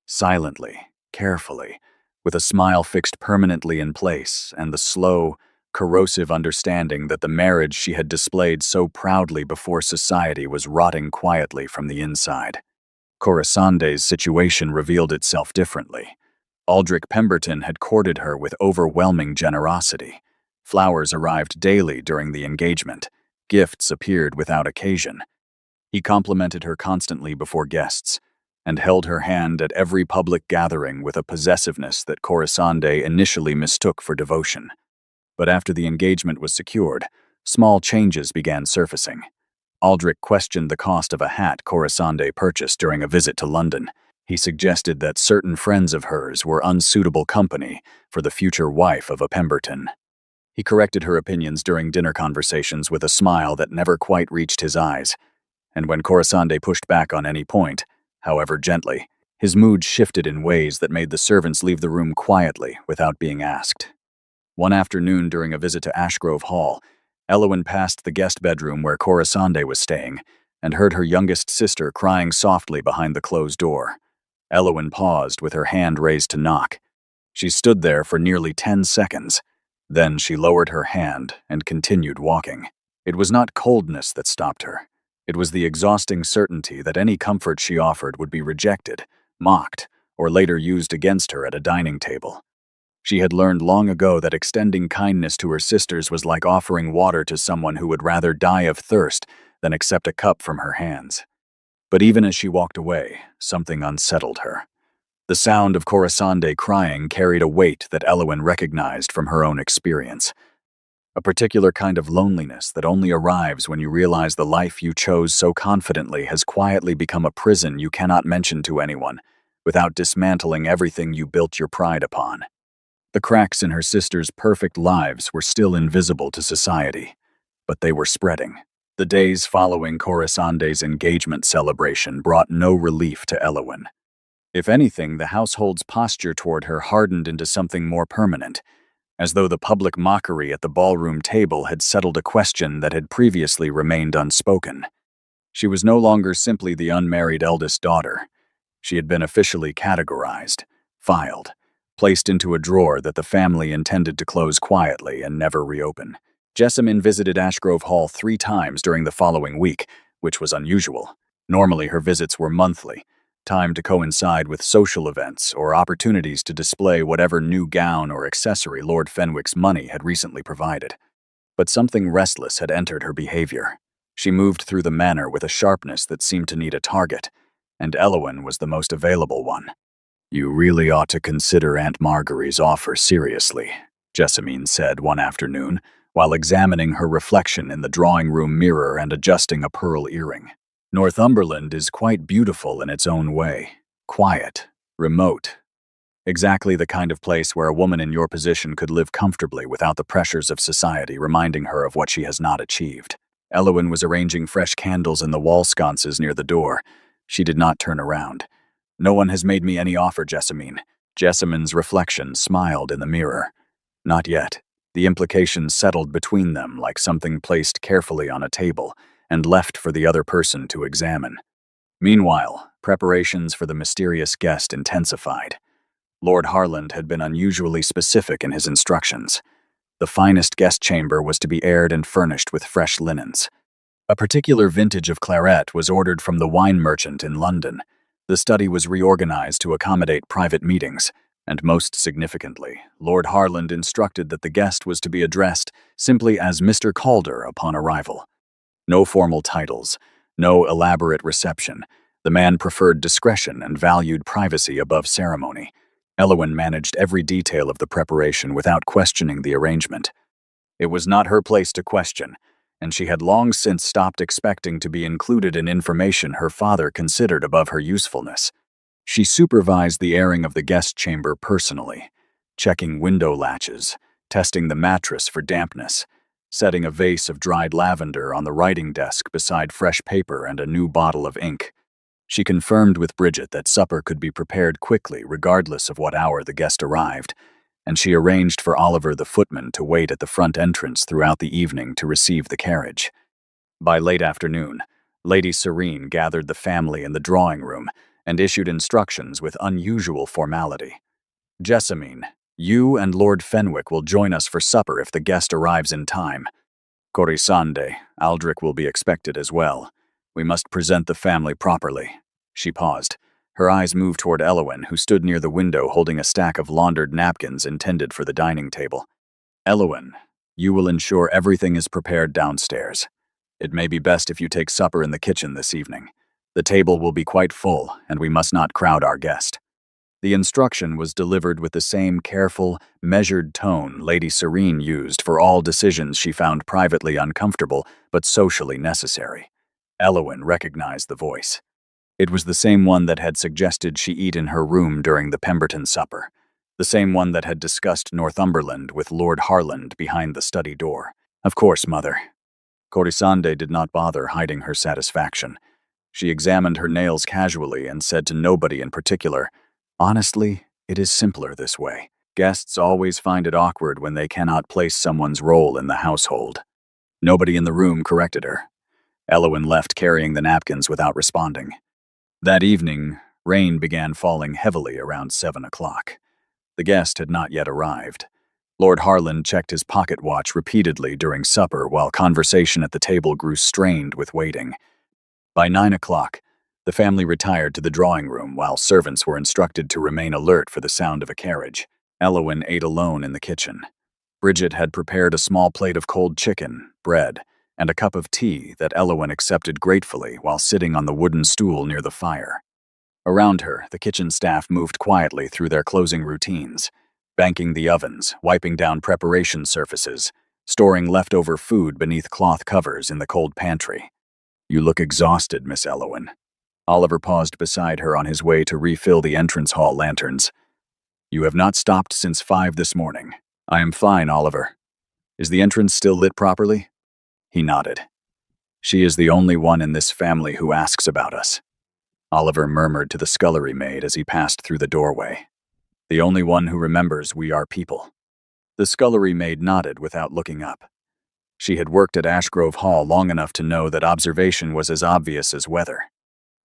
Silently, carefully, with a smile fixed permanently in place and the slow, corrosive understanding that the marriage she had displayed so proudly before society was rotting quietly from the inside. Corasande's situation revealed itself differently. Aldrich Pemberton had courted her with overwhelming generosity. Flowers arrived daily during the engagement. Gifts appeared without occasion. He complimented her constantly before guests, and held her hand at every public gathering with a possessiveness that Corisande initially mistook for devotion. But after the engagement was secured, small changes began surfacing. Aldrich questioned the cost of a hat Corisande purchased during a visit to London. He suggested that certain friends of hers were unsuitable company for the future wife of a Pemberton. He corrected her opinions during dinner conversations with a smile that never quite reached his eyes, and when Corisande pushed back on any point, however gently, his mood shifted in ways that made the servants leave the room quietly without being asked. One afternoon during a visit to Ashgrove Hall, Elowen passed the guest bedroom where Corisande was staying and heard her youngest sister crying softly behind the closed door. Elowen paused with her hand raised to knock. She stood there for nearly 10 seconds. Then she lowered her hand and continued walking. It was not coldness that stopped her. It was the exhausting certainty that any comfort she offered would be rejected, mocked, or later used against her at a dining table. She had learned long ago that extending kindness to her sisters was like offering water to someone who would rather die of thirst than accept a cup from her hands. But even as she walked away, something unsettled her. The sound of Corisande crying carried a weight that Elowen recognized from her own experience. A particular kind of loneliness that only arrives when you realize the life you chose so confidently has quietly become a prison you cannot mention to anyone, without dismantling everything you built your pride upon. The cracks in her sisters' perfect lives were still invisible to society, but they were spreading. The days following Corisande's engagement celebration brought no relief to Elowen. If anything, the household's posture toward her hardened into something more permanent, as though the public mockery at the ballroom table had settled a question that had previously remained unspoken. She was no longer simply the unmarried eldest daughter. She had been officially categorized, filed, placed into a drawer that the family intended to close quietly and never reopen. Jessamine visited Ashgrove Hall 3 times during the following week, which was unusual. Normally her visits were monthly, time to coincide with social events or opportunities to display whatever new gown or accessory Lord Fenwick's money had recently provided. But something restless had entered her behavior. She moved through the manor with a sharpness that seemed to need a target, and Elowen was the most available one. "You really ought to consider Aunt Marjorie's offer seriously," Jessamine said one afternoon, while examining her reflection in the drawing-room mirror and adjusting a pearl earring. "Northumberland is quite beautiful in its own way. Quiet, remote. Exactly the kind of place where a woman in your position could live comfortably without the pressures of society reminding her of what she has not achieved." Elowen was arranging fresh candles in the wall sconces near the door. She did not turn around. "No one has made me any offer, Jessamine." Jessamine's reflection smiled in the mirror. Not yet. The implications settled between them like something placed carefully on a table and left for the other person to examine. Meanwhile, preparations for the mysterious guest intensified. Lord Harland had been unusually specific in his instructions. The finest guest chamber was to be aired and furnished with fresh linens. A particular vintage of claret was ordered from the wine merchant in London. The study was reorganized to accommodate private meetings, and most significantly, Lord Harland instructed that the guest was to be addressed simply as Mr. Calder upon arrival. No formal titles, no elaborate reception. The man preferred discretion and valued privacy above ceremony. Elowen managed every detail of the preparation without questioning the arrangement. It was not her place to question, and she had long since stopped expecting to be included in information her father considered above her usefulness. She supervised the airing of the guest chamber personally, checking window latches, testing the mattress for dampness, setting a vase of dried lavender on the writing desk beside fresh paper and a new bottle of ink. She confirmed with Bridget that supper could be prepared quickly regardless of what hour the guest arrived, and she arranged for Oliver the footman to wait at the front entrance throughout the evening to receive the carriage. By late afternoon, Lady Serene gathered the family in the drawing room and issued instructions with unusual formality. "Jessamine, you and Lord Fenwick will join us for supper if the guest arrives in time. Corisande, Aldrich will be expected as well. We must present the family properly." She paused. Her eyes moved toward Elowen, who stood near the window holding a stack of laundered napkins intended for the dining table. "Elowen, you will ensure everything is prepared downstairs. It may be best if you take supper in the kitchen this evening. The table will be quite full, and we must not crowd our guest." The instruction was delivered with the same careful, measured tone Lady Serene used for all decisions she found privately uncomfortable but socially necessary. Elowen recognized the voice. It was the same one that had suggested she eat in her room during the Pemberton supper, the same one that had discussed Northumberland with Lord Harland behind the study door. "Of course, Mother." Corisande did not bother hiding her satisfaction. She examined her nails casually and said to nobody in particular, "Honestly, it is simpler this way. Guests always find it awkward when they cannot place someone's role in the household." Nobody in the room corrected her. Elowen left carrying the napkins without responding. That evening, Rain began falling heavily around 7 o'clock. The guest had not yet arrived. Lord Harland checked his pocket watch repeatedly during supper while conversation at the table grew strained with waiting. By 9 o'clock, the family retired to the drawing room while servants were instructed to remain alert for the sound of a carriage. Elowyn ate alone in the kitchen. Bridget had prepared a small plate of cold chicken, bread, and a cup of tea that Elowyn accepted gratefully while sitting on the wooden stool near the fire. Around her, the kitchen staff moved quietly through their closing routines, banking the ovens, wiping down preparation surfaces, storing leftover food beneath cloth covers in the cold pantry. "You look exhausted, Miss Elowyn." Oliver paused beside her on his way to refill the entrance hall lanterns. "You have not stopped since 5 this morning." "I am fine, Oliver. Is the entrance still lit properly?" He nodded. "She is the only one in this family who asks about us," Oliver murmured to the scullery maid as he passed through the doorway. "The only one who remembers we are people." The scullery maid nodded without looking up. She had worked at Ashgrove Hall long enough to know that observation was as obvious as weather.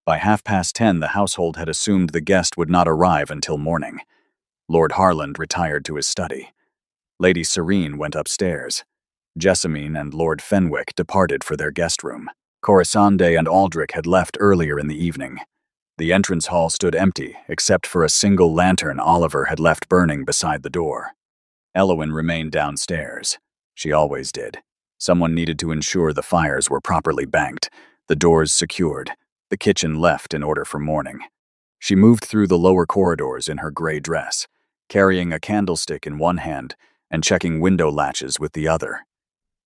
By 10:30, the household had assumed the guest would not arrive until morning. Lord Harland retired to his study. Lady Serene went upstairs. Jessamine and Lord Fenwick departed for their guest room. Corisande and Aldrich had left earlier in the evening. The entrance hall stood empty, except for a single lantern Oliver had left burning beside the door. Elowyn remained downstairs. She always did. Someone needed to ensure the fires were properly banked, the doors secured, the kitchen left in order for morning. She moved through the lower corridors in her gray dress, carrying a candlestick in one hand and checking window latches with the other.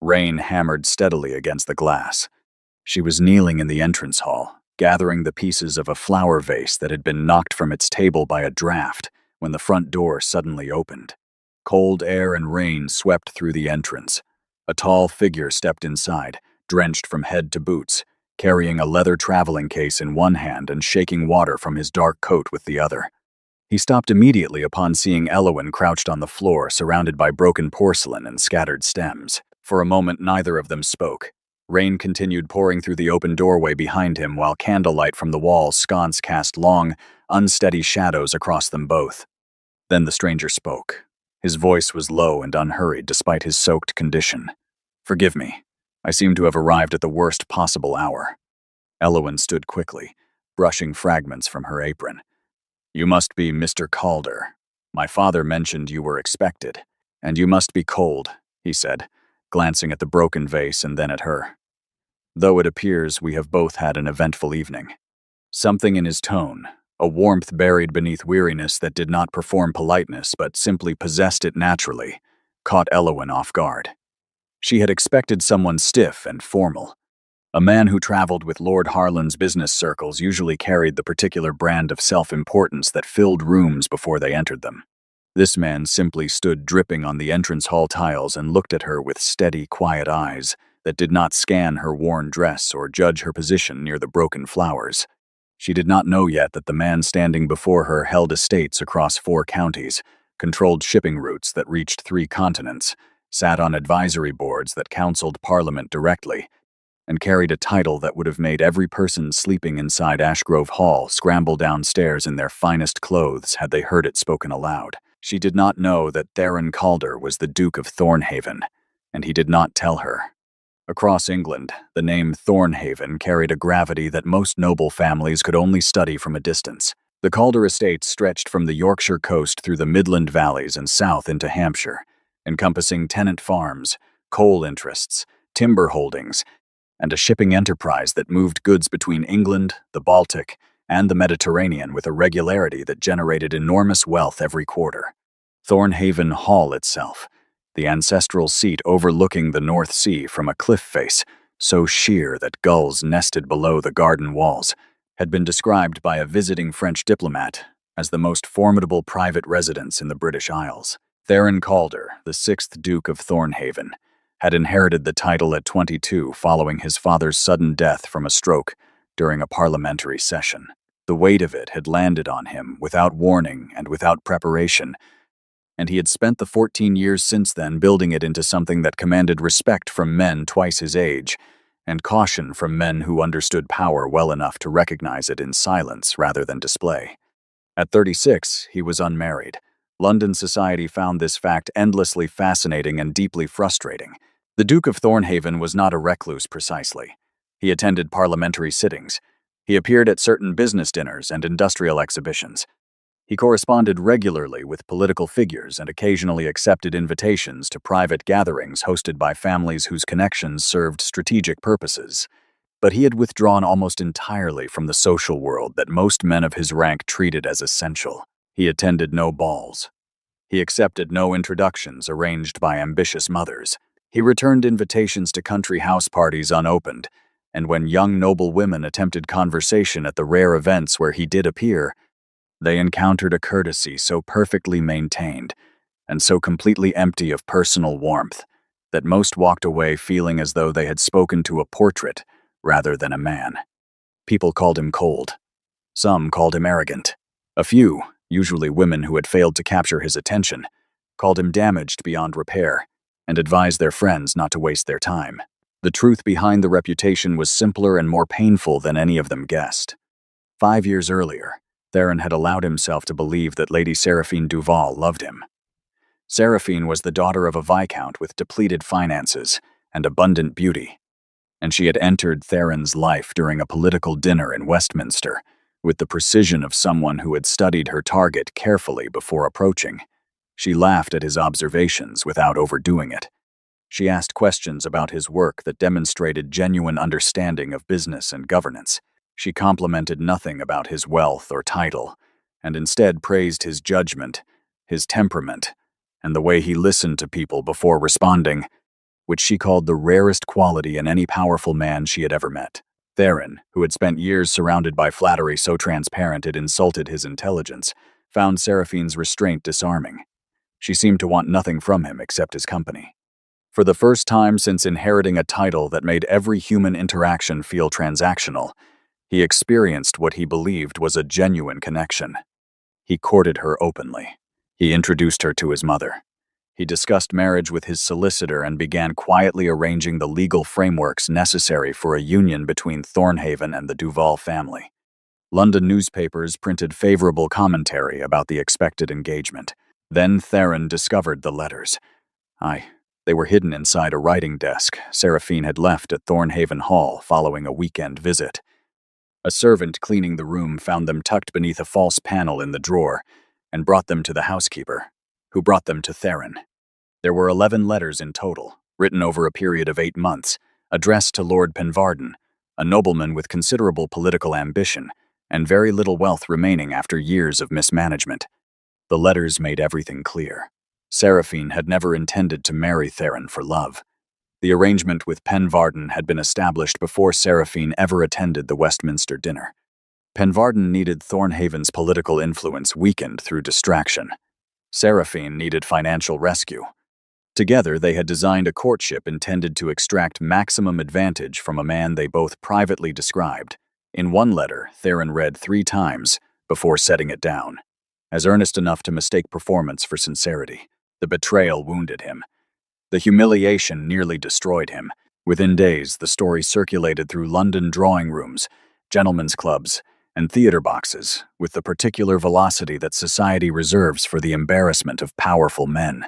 Rain hammered steadily against the glass. She was kneeling in the entrance hall, gathering the pieces of a flower vase that had been knocked from its table by a draft when the front door suddenly opened. Cold air and rain swept through the entrance. A tall figure stepped inside, drenched from head to boots, carrying a leather traveling case in one hand and shaking water from his dark coat with the other. He stopped immediately upon seeing Elowyn crouched on the floor, surrounded by broken porcelain and scattered stems. For a moment, neither of them spoke. Rain continued pouring through the open doorway behind him while candlelight from the wall sconce cast long, unsteady shadows across them both. Then the stranger spoke. His voice was low and unhurried despite his soaked condition. "Forgive me. I seem to have arrived at the worst possible hour." Elowyn stood quickly, brushing fragments from her apron. "You must be Mr. Calder. My father mentioned you were expected. And you must be cold," he said, glancing at the broken vase and then at her. "Though it appears we have both had an eventful evening." Something in his tone, a warmth buried beneath weariness that did not perform politeness but simply possessed it naturally, caught Elowyn off guard. She had expected someone stiff and formal. A man who traveled with Lord Harland's business circles usually carried the particular brand of self-importance that filled rooms before they entered them. This man simply stood dripping on the entrance hall tiles and looked at her with steady, quiet eyes that did not scan her worn dress or judge her position near the broken flowers. She did not know yet that the man standing before her held estates across 4 counties, controlled shipping routes that reached 3 continents, sat on advisory boards that counseled Parliament directly, and carried a title that would have made every person sleeping inside Ashgrove Hall scramble downstairs in their finest clothes had they heard it spoken aloud. She did not know that Theron Calder was the Duke of Thornhaven, and he did not tell her. Across England, the name Thornhaven carried a gravity that most noble families could only study from a distance. The Calder estates stretched from the Yorkshire coast through the Midland valleys and south into Hampshire, encompassing tenant farms, coal interests, timber holdings, and a shipping enterprise that moved goods between England, the Baltic, and the Mediterranean with a regularity that generated enormous wealth every quarter. Thornhaven Hall itself, the ancestral seat overlooking the North Sea from a cliff face so sheer that gulls nested below the garden walls, had been described by a visiting French diplomat as the most formidable private residence in the British Isles. Theron Calder, the 6th Duke of Thornhaven, had inherited the title at 22 following his father's sudden death from a stroke during a parliamentary session. The weight of it had landed on him without warning and without preparation, and he had spent the 14 years since then building it into something that commanded respect from men twice his age and caution from men who understood power well enough to recognize it in silence rather than display. At 36, he was unmarried. London society found this fact endlessly fascinating and deeply frustrating. The Duke of Thornhaven was not a recluse precisely. He attended parliamentary sittings. He appeared at certain business dinners and industrial exhibitions. He corresponded regularly with political figures and occasionally accepted invitations to private gatherings hosted by families whose connections served strategic purposes. But he had withdrawn almost entirely from the social world that most men of his rank treated as essential. He attended no balls. He accepted no introductions arranged by ambitious mothers. He returned invitations to country house parties unopened, and when young noble women attempted conversation at the rare events where he did appear, they encountered a courtesy so perfectly maintained and so completely empty of personal warmth that most walked away feeling as though they had spoken to a portrait rather than a man. People called him cold. Some called him arrogant. A few, usually women who had failed to capture his attention, called him damaged beyond repair and advised their friends not to waste their time. The truth behind the reputation was simpler and more painful than any of them guessed. 5 years earlier, Theron had allowed himself to believe that Lady Seraphine Duval loved him. Seraphine was the daughter of a viscount with depleted finances and abundant beauty, and she had entered Theron's life during a political dinner in Westminster with the precision of someone who had studied her target carefully before approaching. She laughed at his observations without overdoing it. She asked questions about his work that demonstrated genuine understanding of business and governance. She complimented nothing about his wealth or title, and instead praised his judgment, his temperament, and the way he listened to people before responding, which she called the rarest quality in any powerful man she had ever met. Theron, who had spent years surrounded by flattery so transparent it insulted his intelligence, found Seraphine's restraint disarming. She seemed to want nothing from him except his company. For the first time since inheriting a title that made every human interaction feel transactional, he experienced what he believed was a genuine connection. He courted her openly. He introduced her to his mother. He discussed marriage with his solicitor and began quietly arranging the legal frameworks necessary for a union between Thornhaven and the Duval family. London newspapers printed favorable commentary about the expected engagement. Then Theron discovered the letters. They were hidden inside a writing desk Seraphine had left at Thornhaven Hall following a weekend visit. A servant cleaning the room found them tucked beneath a false panel in the drawer and brought them to the housekeeper, who brought them to Theron. There were 11 letters in total, written over a period of 8 months, addressed to Lord Penvarden, a nobleman with considerable political ambition and very little wealth remaining after years of mismanagement. The letters made everything clear. Seraphine had never intended to marry Theron for love. The arrangement with Penvarden had been established before Seraphine ever attended the Westminster dinner. Penvarden needed Thornhaven's political influence weakened through distraction. Seraphine needed financial rescue. Together, they had designed a courtship intended to extract maximum advantage from a man they both privately described. In one letter, Theron read 3 times before setting it down, as earnest enough to mistake performance for sincerity. The betrayal wounded him. The humiliation nearly destroyed him. Within days, the story circulated through London drawing rooms, gentlemen's clubs, and theater boxes, with the particular velocity that society reserves for the embarrassment of powerful men.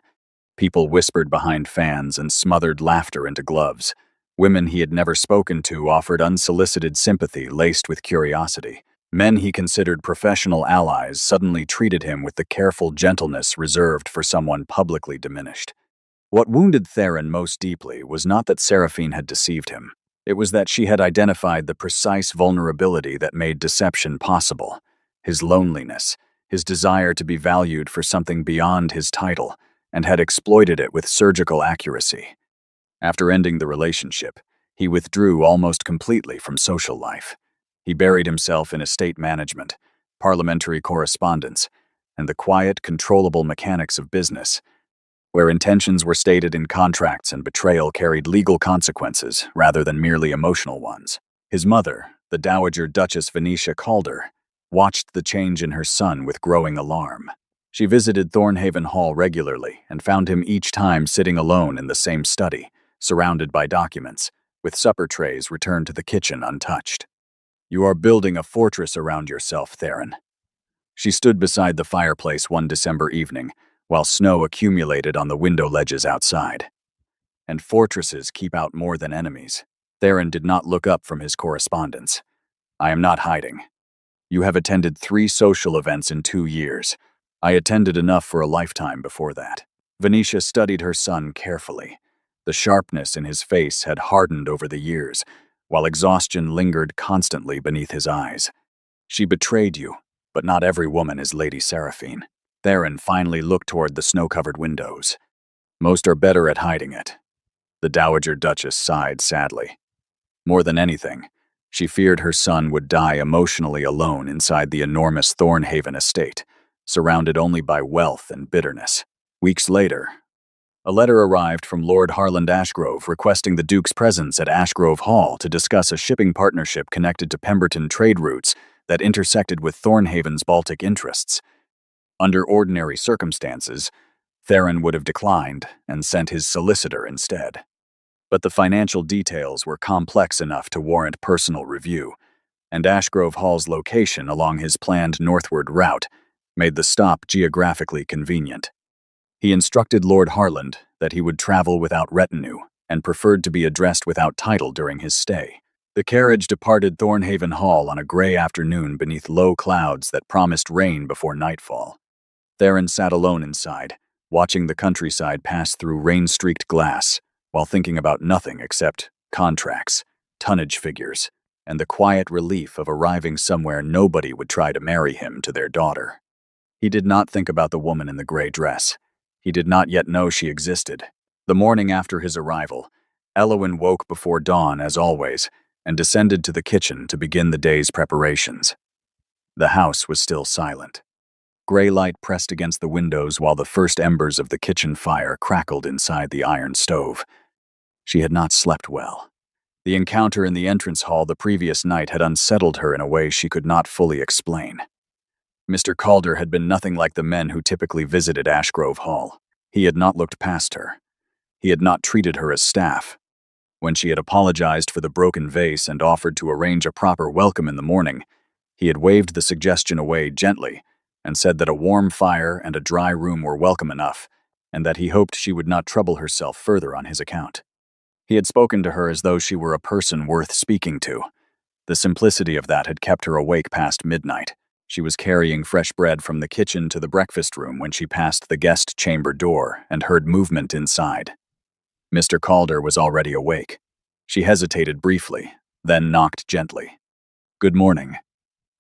People whispered behind fans and smothered laughter into gloves. Women he had never spoken to offered unsolicited sympathy laced with curiosity. Men he considered professional allies suddenly treated him with the careful gentleness reserved for someone publicly diminished. What wounded Theron most deeply was not that Seraphine had deceived him. It was that she had identified the precise vulnerability that made deception possible: his loneliness, his desire to be valued for something beyond his title, and had exploited it with surgical accuracy. After ending the relationship, he withdrew almost completely from social life. He buried himself in estate management, parliamentary correspondence, and the quiet, controllable mechanics of business, where intentions were stated in contracts and betrayal carried legal consequences rather than merely emotional ones. His mother, the Dowager Duchess Venetia Calder, watched the change in her son with growing alarm. She visited Thornhaven Hall regularly and found him each time sitting alone in the same study, surrounded by documents, with supper trays returned to the kitchen untouched. You are building a fortress around yourself, Theron. She stood beside the fireplace one December evening, while snow accumulated on the window ledges outside. And fortresses keep out more than enemies. Theron did not look up from his correspondence. I am not hiding. You have attended 3 social events in 2 years. I attended enough for a lifetime before that. Venetia studied her son carefully. The sharpness in his face had hardened over the years, while exhaustion lingered constantly beneath his eyes. She betrayed you, but not every woman is Lady Seraphine. Theron finally looked toward the snow-covered windows. Most are better at hiding it. The Dowager Duchess sighed sadly. More than anything, she feared her son would die emotionally alone inside the enormous Thornhaven estate, surrounded only by wealth and bitterness. Weeks later, a letter arrived from Lord Harland Ashgrove requesting the Duke's presence at Ashgrove Hall to discuss a shipping partnership connected to Pemberton trade routes that intersected with Thornhaven's Baltic interests. Under ordinary circumstances, Theron would have declined and sent his solicitor instead. But the financial details were complex enough to warrant personal review, and Ashgrove Hall's location along his planned northward route made the stop geographically convenient. He instructed Lord Harland that he would travel without retinue and preferred to be addressed without title during his stay. The carriage departed Thornhaven Hall on a gray afternoon beneath low clouds that promised rain before nightfall. Theron sat alone inside, watching the countryside pass through rain-streaked glass, while thinking about nothing except contracts, tonnage figures, and the quiet relief of arriving somewhere nobody would try to marry him to their daughter. He did not think about the woman in the gray dress. He did not yet know she existed. The morning after his arrival, Eowyn woke before dawn as always and descended to the kitchen to begin the day's preparations. The house was still silent. Gray light pressed against the windows while the first embers of the kitchen fire crackled inside the iron stove. She had not slept well. The encounter in the entrance hall the previous night had unsettled her in a way she could not fully explain. Mr. Calder had been nothing like the men who typically visited Ashgrove Hall. He had not looked past her. He had not treated her as staff. When she had apologized for the broken vase and offered to arrange a proper welcome in the morning, he had waved the suggestion away gently and said that a warm fire and a dry room were welcome enough, and that he hoped she would not trouble herself further on his account. He had spoken to her as though she were a person worth speaking to. The simplicity of that had kept her awake past midnight. She was carrying fresh bread from the kitchen to the breakfast room when she passed the guest chamber door and heard movement inside. Mr. Calder was already awake. She hesitated briefly, then knocked gently. "Good morning.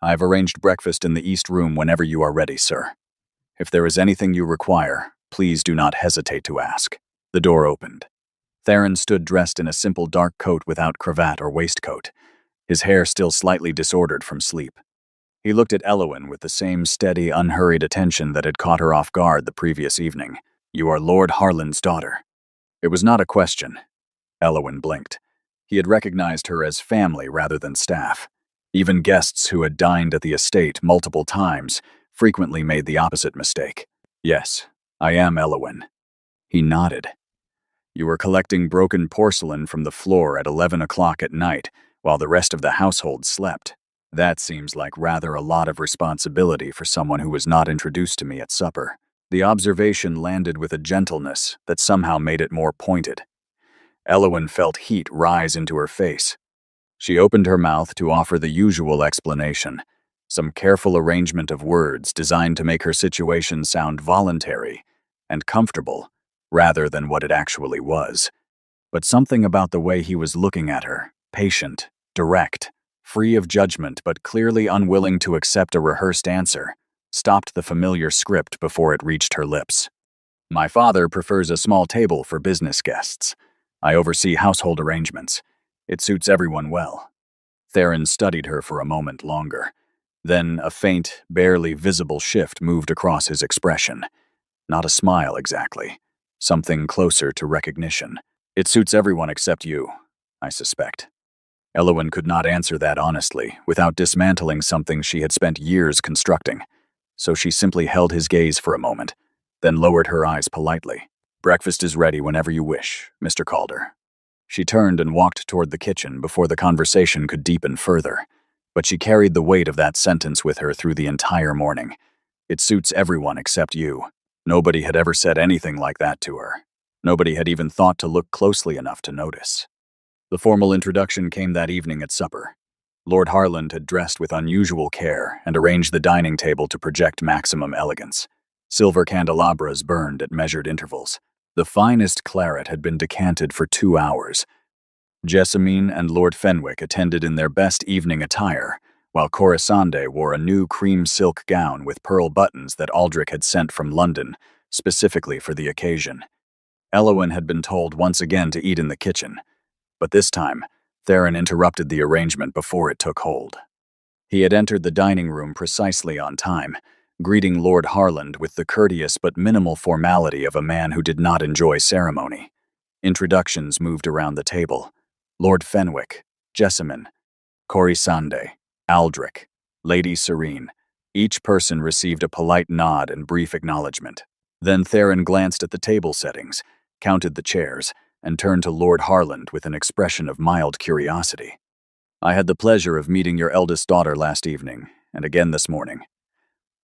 I have arranged breakfast in the east room whenever you are ready, sir. If there is anything you require, please do not hesitate to ask." The door opened. Theron stood dressed in a simple dark coat without cravat or waistcoat, his hair still slightly disordered from sleep. He looked at Eowyn with the same steady, unhurried attention that had caught her off guard the previous evening. "You are Lord Harland's daughter." It was not a question. Eowyn blinked. He had recognized her as family rather than staff. Even guests who had dined at the estate multiple times frequently made the opposite mistake. "Yes, I am Eowyn." He nodded. "You were collecting broken porcelain from the floor at 11 o'clock at night while the rest of the household slept. That seems like rather a lot of responsibility for someone who was not introduced to me at supper." The observation landed with a gentleness that somehow made it more pointed. Eowyn felt heat rise into her face. She opened her mouth to offer the usual explanation, some careful arrangement of words designed to make her situation sound voluntary and comfortable rather than what it actually was. But something about the way he was looking at her, patient, direct, free of judgment but clearly unwilling to accept a rehearsed answer, stopped the familiar script before it reached her lips. "My father prefers a small table for business guests. I oversee household arrangements. It suits everyone well." Theron studied her for a moment longer. Then a faint, barely visible shift moved across his expression. Not a smile exactly. Something closer to recognition. "It suits everyone except you, I suspect." Eowyn could not answer that honestly, without dismantling something she had spent years constructing. So she simply held his gaze for a moment, then lowered her eyes politely. "Breakfast is ready whenever you wish, Mr. Calder." She turned and walked toward the kitchen before the conversation could deepen further. But she carried the weight of that sentence with her through the entire morning. It suits everyone except you. Nobody had ever said anything like that to her. Nobody had even thought to look closely enough to notice. The formal introduction came that evening at supper. Lord Harland had dressed with unusual care and arranged the dining table to project maximum elegance. Silver candelabras burned at measured intervals. The finest claret had been decanted for 2 hours. Jessamine and Lord Fenwick attended in their best evening attire, while Corisande wore a new cream silk gown with pearl buttons that Aldrich had sent from London, specifically for the occasion. Elowen had been told once again to eat in the kitchen, but this time, Theron interrupted the arrangement before it took hold. He had entered the dining room precisely on time, greeting Lord Harland with the courteous but minimal formality of a man who did not enjoy ceremony. Introductions moved around the table. Lord Fenwick, Jessamine, Corisande, Aldrich, Lady Serene. Each person received a polite nod and brief acknowledgement. Then Theron glanced at the table settings, counted the chairs, and turned to Lord Harland with an expression of mild curiosity. "I had the pleasure of meeting your eldest daughter last evening, and again this morning.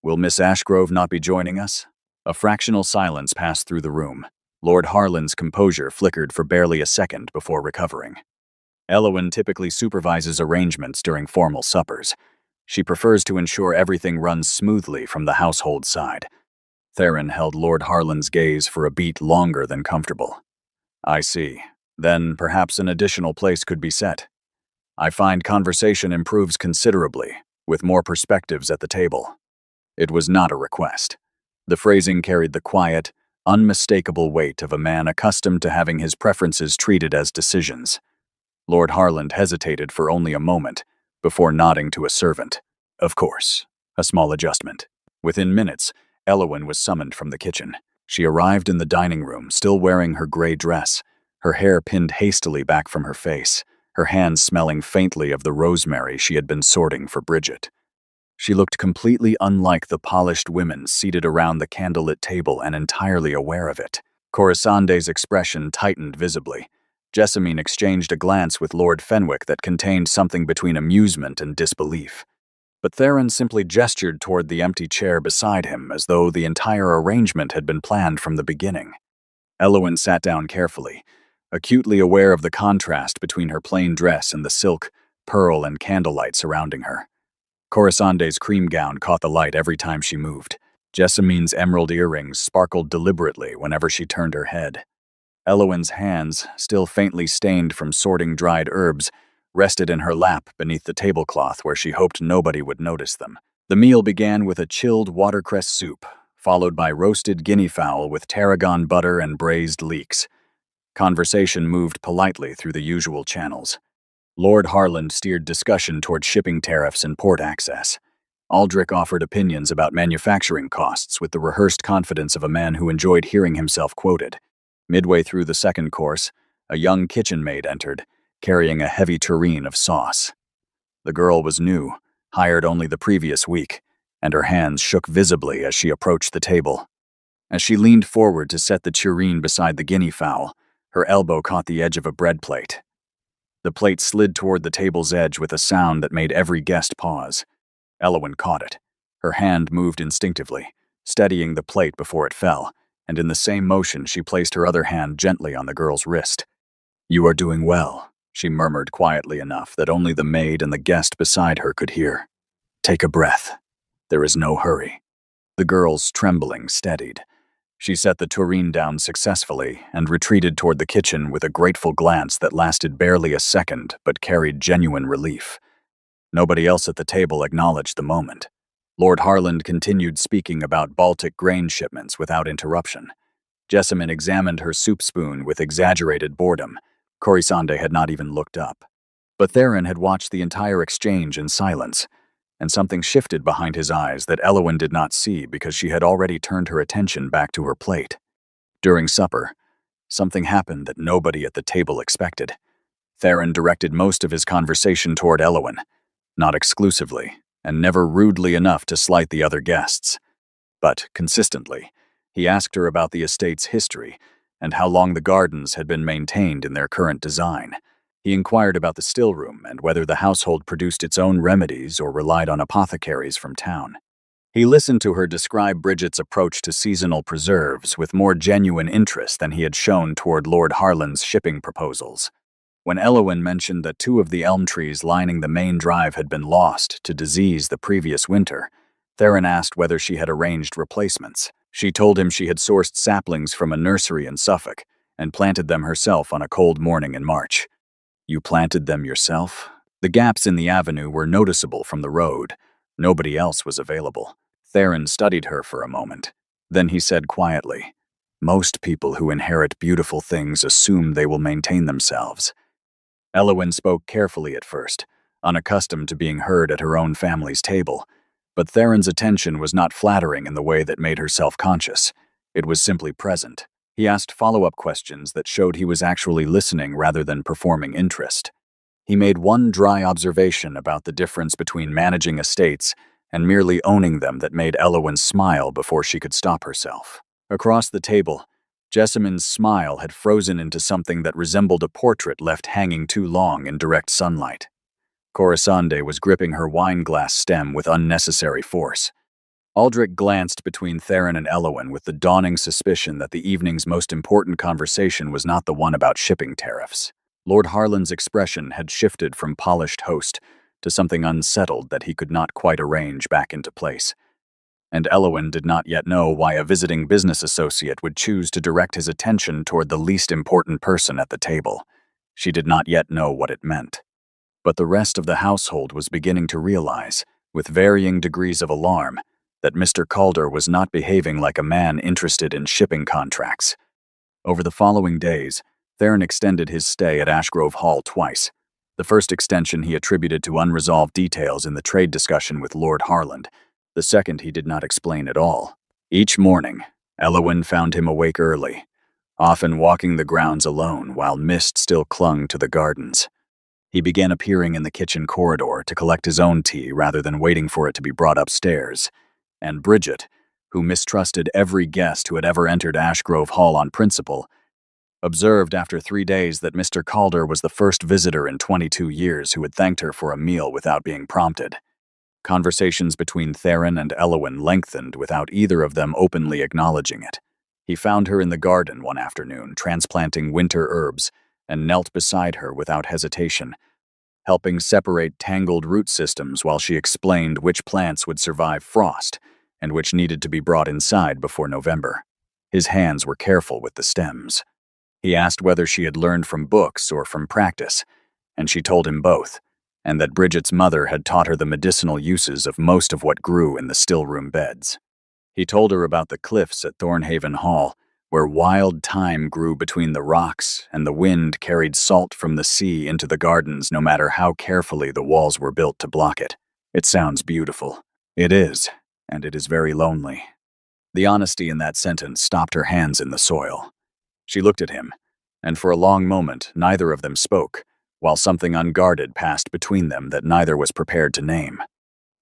Will Miss Ashgrove not be joining us?" A fractional silence passed through the room. Lord Harland's composure flickered for barely a second before recovering. Elowen typically supervises arrangements during formal suppers. She prefers to ensure everything runs smoothly from the household side. Theron held Lord Harland's gaze for a beat longer than comfortable. "I see. Then perhaps an additional place could be set. I find conversation improves considerably, with more perspectives at the table." It was not a request. The phrasing carried the quiet, unmistakable weight of a man accustomed to having his preferences treated as decisions. Lord Harland hesitated for only a moment, before nodding to a servant. Of course, a small adjustment. Within minutes, Elowen was summoned from the kitchen. She arrived in the dining room, still wearing her gray dress, her hair pinned hastily back from her face, her hands smelling faintly of the rosemary she had been sorting for Bridget. She looked completely unlike the polished women seated around the candlelit table and entirely aware of it. Corisande's expression tightened visibly. Jessamine exchanged a glance with Lord Fenwick that contained something between amusement and disbelief. But Theron simply gestured toward the empty chair beside him as though the entire arrangement had been planned from the beginning. Elowen sat down carefully, acutely aware of the contrast between her plain dress and the silk, pearl, and candlelight surrounding her. Corisande's cream gown caught the light every time she moved. Jessamine's emerald earrings sparkled deliberately whenever she turned her head. Elowen's hands, still faintly stained from sorting dried herbs, rested in her lap beneath the tablecloth where she hoped nobody would notice them. The meal began with a chilled watercress soup, followed by roasted guinea fowl with tarragon butter and braised leeks. Conversation moved politely through the usual channels. Lord Harland steered discussion toward shipping tariffs and port access. Aldrich offered opinions about manufacturing costs with the rehearsed confidence of a man who enjoyed hearing himself quoted. Midway through the second course, a young kitchen maid entered, carrying a heavy tureen of sauce. The girl was new, hired only the previous week, and her hands shook visibly as she approached the table. As she leaned forward to set the tureen beside the guinea fowl, her elbow caught the edge of a bread plate. The plate slid toward the table's edge with a sound that made every guest pause. Elowen caught it. Her hand moved instinctively, steadying the plate before it fell, and in the same motion she placed her other hand gently on the girl's wrist. "You are doing well," she murmured quietly enough that only the maid and the guest beside her could hear. "Take a breath. There is no hurry." The girl's trembling steadied. She set the tureen down successfully and retreated toward the kitchen with a grateful glance that lasted barely a second but carried genuine relief. Nobody else at the table acknowledged the moment. Lord Harland continued speaking about Baltic grain shipments without interruption. Jessamine examined her soup spoon with exaggerated boredom. Corisande had not even looked up. But Theron had watched the entire exchange in silence, and something shifted behind his eyes that Elowen did not see because she had already turned her attention back to her plate. During supper, something happened that nobody at the table expected. Theron directed most of his conversation toward Elowen, not exclusively, and never rudely enough to slight the other guests. But, consistently, he asked her about the estate's history, and how long the gardens had been maintained in their current design. He inquired about the still room and whether the household produced its own remedies or relied on apothecaries from town. He listened to her describe Bridget's approach to seasonal preserves with more genuine interest than he had shown toward Lord Harland's shipping proposals. When Eowyn mentioned that 2 of the elm trees lining the main drive had been lost to disease the previous winter, Theron asked whether she had arranged replacements. She told him she had sourced saplings from a nursery in Suffolk and planted them herself on a cold morning in March. "You planted them yourself?" The gaps in the avenue were noticeable from the road. Nobody else was available. Theron studied her for a moment. Then he said quietly, "Most people who inherit beautiful things assume they will maintain themselves." Eowyn spoke carefully at first, unaccustomed to being heard at her own family's table. But Theron's attention was not flattering in the way that made her self-conscious. It was simply present. He asked follow-up questions that showed he was actually listening rather than performing interest. He made one dry observation about the difference between managing estates and merely owning them that made Eowyn smile before she could stop herself. Across the table, Jessamyn's smile had frozen into something that resembled a portrait left hanging too long in direct sunlight. Corisande was gripping her wine-glass stem with unnecessary force. Aldrich glanced between Theron and Eowyn with the dawning suspicion that the evening's most important conversation was not the one about shipping tariffs. Lord Harland's expression had shifted from polished host to something unsettled that he could not quite arrange back into place. And Eowyn did not yet know why a visiting business associate would choose to direct his attention toward the least important person at the table. She did not yet know what it meant. But the rest of the household was beginning to realize, with varying degrees of alarm, that Mr. Calder was not behaving like a man interested in shipping contracts. Over the following days, Theron extended his stay at Ashgrove Hall twice. The first extension he attributed to unresolved details in the trade discussion with Lord Harland. The second he did not explain at all. Each morning, Eowyn found him awake early, often walking the grounds alone while mist still clung to the gardens. He began appearing in the kitchen corridor to collect his own tea rather than waiting for it to be brought upstairs. And Bridget, who mistrusted every guest who had ever entered Ashgrove Hall on principle, observed after 3 days that Mr. Calder was the first visitor in 22 years who had thanked her for a meal without being prompted. Conversations between Theron and Eowyn lengthened without either of them openly acknowledging it. He found her in the garden one afternoon, transplanting winter herbs, and knelt beside her without hesitation, helping separate tangled root systems while she explained which plants would survive frost and which needed to be brought inside before November. His hands were careful with the stems. He asked whether she had learned from books or from practice, and she told him both, and that Bridget's mother had taught her the medicinal uses of most of what grew in the still-room beds. He told her about the cliffs at Thornhaven Hall, where wild thyme grew between the rocks and the wind carried salt from the sea into the gardens no matter how carefully the walls were built to block it. "It sounds beautiful." "It is, and it is very lonely." The honesty in that sentence stopped her hands in the soil. She looked at him, and for a long moment neither of them spoke, while something unguarded passed between them that neither was prepared to name.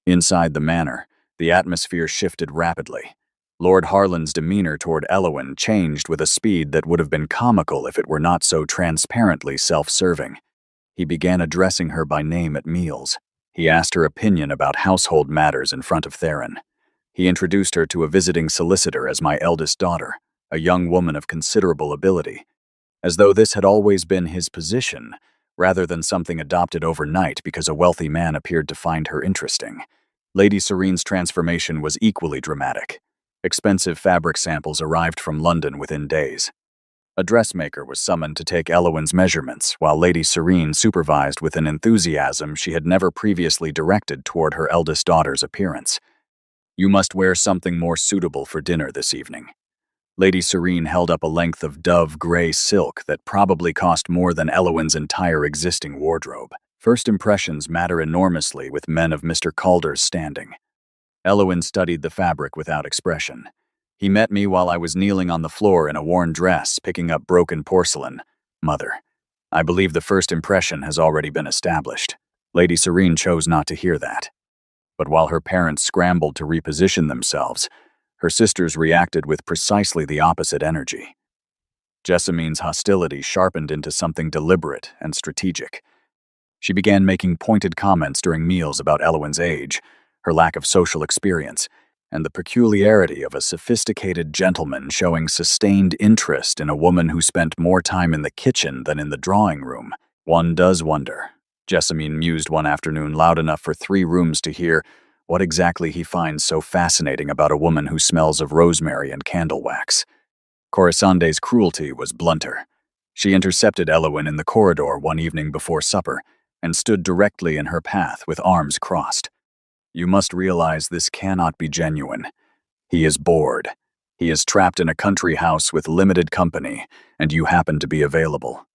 Inside the manor, the atmosphere shifted rapidly. Lord Harland's demeanor toward Eowyn changed with a speed that would have been comical if it were not so transparently self-serving. He began addressing her by name at meals. He asked her opinion about household matters in front of Theron. He introduced her to a visiting solicitor as my eldest daughter, a young woman of considerable ability, as though this had always been his position, rather than something adopted overnight because a wealthy man appeared to find her interesting. Lady Serene's transformation was equally dramatic. Expensive fabric samples arrived from London within days. A dressmaker was summoned to take Eowyn's measurements, while Lady Serene supervised with an enthusiasm she had never previously directed toward her eldest daughter's appearance. "You must wear something more suitable for dinner this evening." Lady Serene held up a length of dove-gray silk that probably cost more than Eowyn's entire existing wardrobe. First impressions matter enormously with men of Mr. Calder's standing. Eowyn studied the fabric without expression. "He met me while I was kneeling on the floor in a worn dress, picking up broken porcelain. Mother, I believe the first impression has already been established." Lady Serene chose not to hear that. But while her parents scrambled to reposition themselves, her sisters reacted with precisely the opposite energy. Jessamine's hostility sharpened into something deliberate and strategic. She began making pointed comments during meals about Elowin's age, her lack of social experience, and the peculiarity of a sophisticated gentleman showing sustained interest in a woman who spent more time in the kitchen than in the drawing room. One does wonder, Jessamine mused one afternoon loud enough for 3 rooms to hear, what exactly he finds so fascinating about a woman who smells of rosemary and candle wax. Corisonde's cruelty was blunter. She intercepted Elowin in the corridor one evening before supper and stood directly in her path with arms crossed. You must realize this cannot be genuine. He is bored. He is trapped in a country house with limited company, and you happen to be available.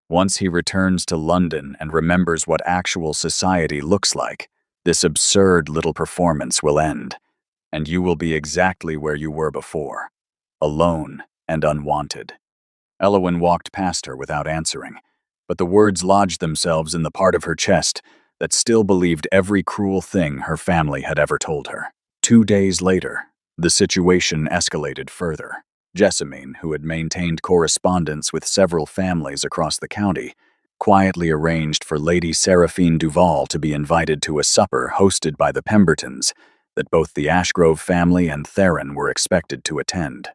Once he returns to London and remembers what actual society looks like, this absurd little performance will end, and you will be exactly where you were before, alone and unwanted. Elowin walked past her without answering, but the words lodged themselves in the part of her chest that still believed every cruel thing her family had ever told her. 2 days later, the situation escalated further. Jessamine, who had maintained correspondence with several families across the county, quietly arranged for Lady Seraphine Duval to be invited to a supper hosted by the Pembertons that both the Ashgrove family and Theron were expected to attend.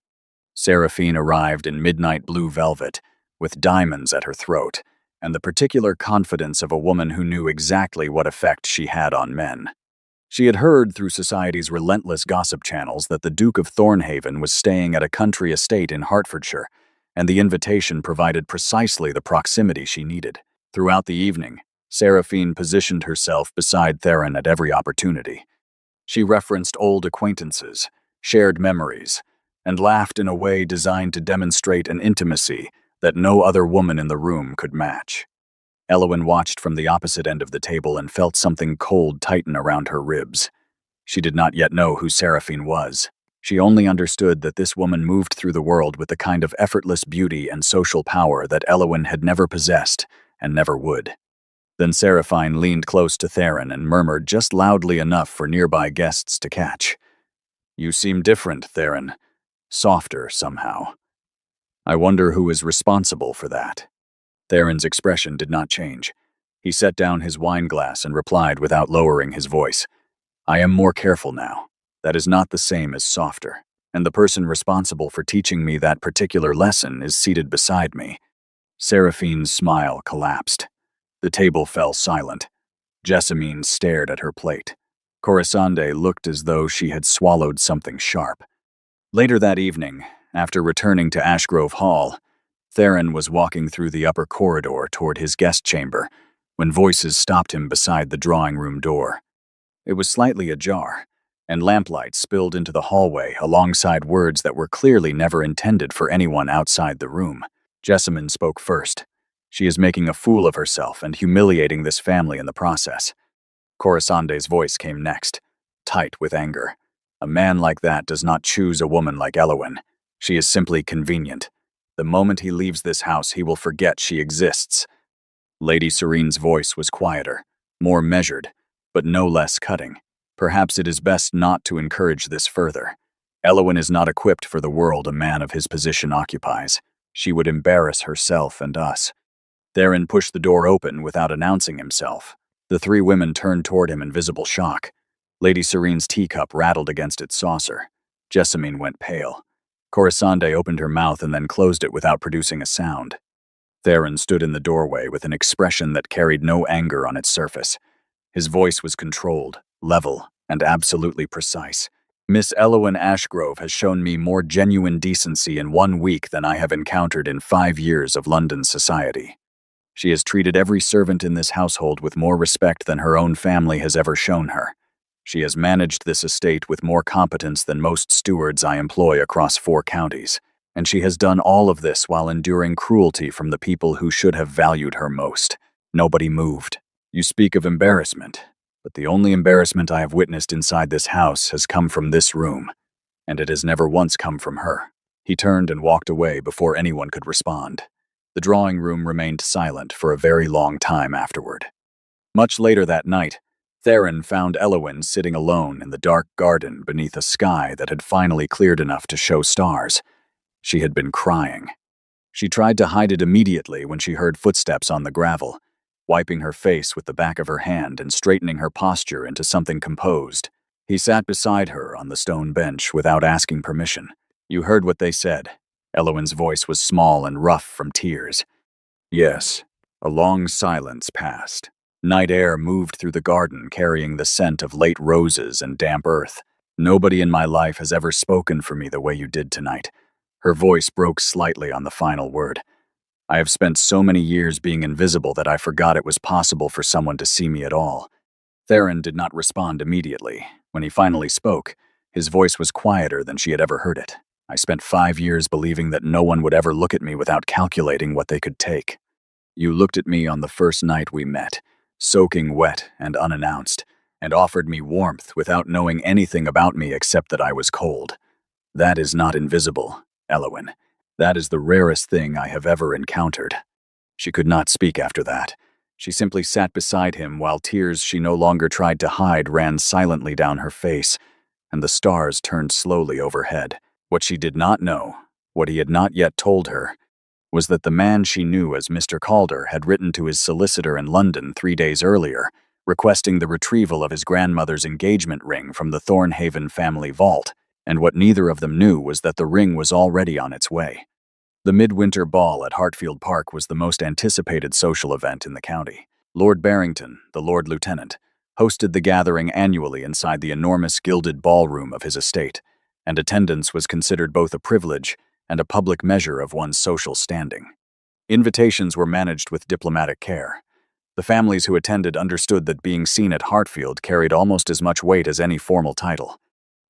Seraphine arrived in midnight blue velvet, with diamonds at her throat, and the particular confidence of a woman who knew exactly what effect she had on men. She had heard through society's relentless gossip channels that the Duke of Thornhaven was staying at a country estate in Hertfordshire, and the invitation provided precisely the proximity she needed. Throughout the evening, Seraphine positioned herself beside Theron at every opportunity. She referenced old acquaintances, shared memories, and laughed in a way designed to demonstrate an intimacy that no other woman in the room could match. Elowin watched from the opposite end of the table and felt something cold tighten around her ribs. She did not yet know who Seraphine was. She only understood that this woman moved through the world with the kind of effortless beauty and social power that Elowin had never possessed and never would. Then Seraphine leaned close to Theron and murmured just loudly enough for nearby guests to catch. "You seem different, Theron. Softer, somehow. I wonder who is responsible for that." Theron's expression did not change. He set down his wineglass and replied without lowering his voice, "I am more careful now. That is not the same as softer, and the person responsible for teaching me that particular lesson is seated beside me." Seraphine's smile collapsed. The table fell silent. Jessamine stared at her plate. Corisande looked as though she had swallowed something sharp. Later that evening, after returning to Ashgrove Hall, Theron was walking through the upper corridor toward his guest chamber when voices stopped him beside the drawing room door. It was slightly ajar, and lamplight spilled into the hallway alongside words that were clearly never intended for anyone outside the room. Jessamine spoke first. She is making a fool of herself and humiliating this family in the process. Corisande's voice came next, tight with anger. A man like that does not choose a woman like Elowin. She is simply convenient. The moment he leaves this house, he will forget she exists. Lady Serene's voice was quieter, more measured, but no less cutting. Perhaps it is best not to encourage this further. Elowin is not equipped for the world a man of his position occupies. She would embarrass herself and us. Theron pushed the door open without announcing himself. The 3 women turned toward him in visible shock. Lady Serene's teacup rattled against its saucer. Jessamine went pale. Corisande opened her mouth and then closed it without producing a sound. Theron stood in the doorway with an expression that carried no anger on its surface. His voice was controlled, level, and absolutely precise. "Miss Elowin Ashgrove has shown me more genuine decency in 1 week than I have encountered in 5 years of London society. She has treated every servant in this household with more respect than her own family has ever shown her. She has managed this estate with more competence than most stewards I employ across 4 counties, and she has done all of this while enduring cruelty from the people who should have valued her most." Nobody moved. "You speak of embarrassment, but the only embarrassment I have witnessed inside this house has come from this room, and it has never once come from her." He turned and walked away before anyone could respond. The drawing room remained silent for a very long time afterward. Much later that night, Theron found Elowin sitting alone in the dark garden beneath a sky that had finally cleared enough to show stars. She had been crying. She tried to hide it immediately when she heard footsteps on the gravel, wiping her face with the back of her hand and straightening her posture into something composed. He sat beside her on the stone bench without asking permission. "You heard what they said." Elowen's voice was small and rough from tears. "Yes." A long silence passed. Night air moved through the garden, carrying the scent of late roses and damp earth. "Nobody in my life has ever spoken for me the way you did tonight." Her voice broke slightly on the final word. "I have spent so many years being invisible that I forgot it was possible for someone to see me at all." Theron did not respond immediately. When he finally spoke, his voice was quieter than she had ever heard it. "I spent 5 years believing that no one would ever look at me without calculating what they could take. You looked at me on the first night we met, soaking wet and unannounced, and offered me warmth without knowing anything about me except that I was cold. That is not invisible, Elowen. That is the rarest thing I have ever encountered." She could not speak after that. She simply sat beside him while tears she no longer tried to hide ran silently down her face, and the stars turned slowly overhead. What she did not know, what he had not yet told her, was that the man she knew as Mr. Calder had written to his solicitor in London 3 days earlier, requesting the retrieval of his grandmother's engagement ring from the Thornhaven family vault, and what neither of them knew was that the ring was already on its way. The midwinter ball at Hartfield Park was the most anticipated social event in the county. Lord Barrington, the Lord Lieutenant, hosted the gathering annually inside the enormous gilded ballroom of his estate, and attendance was considered both a privilege and a public measure of one's social standing. Invitations were managed with diplomatic care. The families who attended understood that being seen at Hartfield carried almost as much weight as any formal title.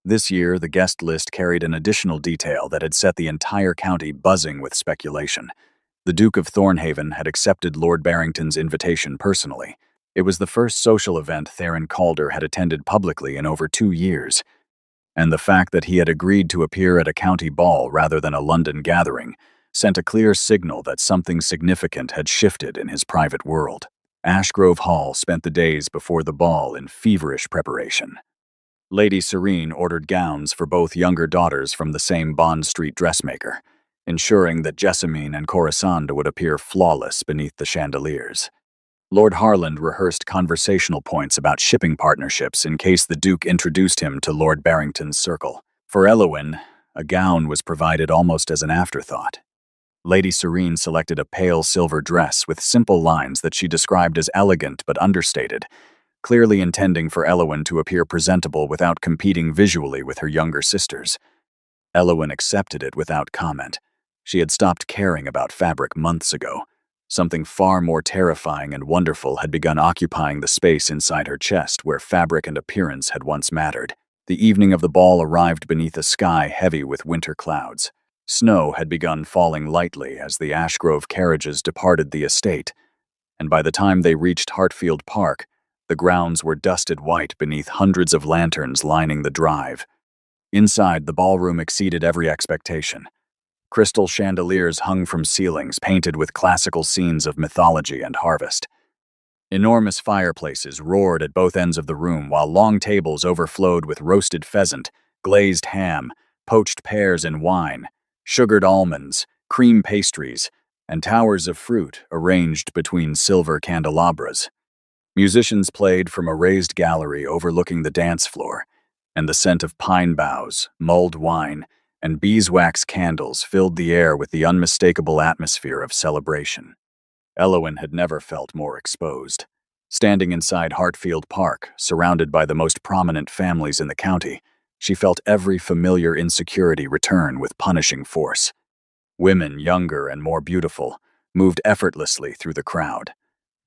This year, the guest list carried an additional detail that had set the entire county buzzing with speculation. The Duke of Thornhaven had accepted Lord Barrington's invitation personally. It was the first social event Theron Calder had attended publicly in over 2 years, and the fact that he had agreed to appear at a county ball rather than a London gathering sent a clear signal that something significant had shifted in his private world. Ashgrove Hall spent the days before the ball in feverish preparation. Lady Serene ordered gowns for both younger daughters from the same Bond Street dressmaker, ensuring that Jessamine and Corisande would appear flawless beneath the chandeliers. Lord Harland rehearsed conversational points about shipping partnerships in case the Duke introduced him to Lord Barrington's circle. For Elowen, a gown was provided almost as an afterthought. Lady Serene selected a pale silver dress with simple lines that she described as elegant but understated, clearly intending for Elowen to appear presentable without competing visually with her younger sisters. Elowen accepted it without comment. She had stopped caring about fabric months ago. Something far more terrifying and wonderful had begun occupying the space inside her chest where fabric and appearance had once mattered. The evening of the ball arrived beneath a sky heavy with winter clouds. Snow had begun falling lightly as the Ashgrove carriages departed the estate, and by the time they reached Hartfield Park, the grounds were dusted white beneath hundreds of lanterns lining the drive. Inside, the ballroom exceeded every expectation. Crystal chandeliers hung from ceilings painted with classical scenes of mythology and harvest. Enormous fireplaces roared at both ends of the room, while long tables overflowed with roasted pheasant, glazed ham, poached pears and wine, sugared almonds, cream pastries, and towers of fruit arranged between silver candelabras. Musicians played from a raised gallery overlooking the dance floor, and the scent of pine boughs, mulled wine, and beeswax candles filled the air with the unmistakable atmosphere of celebration. Elowen had never felt more exposed. Standing inside Hartfield Park, surrounded by the most prominent families in the county, she felt every familiar insecurity return with punishing force. Women, younger and more beautiful, moved effortlessly through the crowd.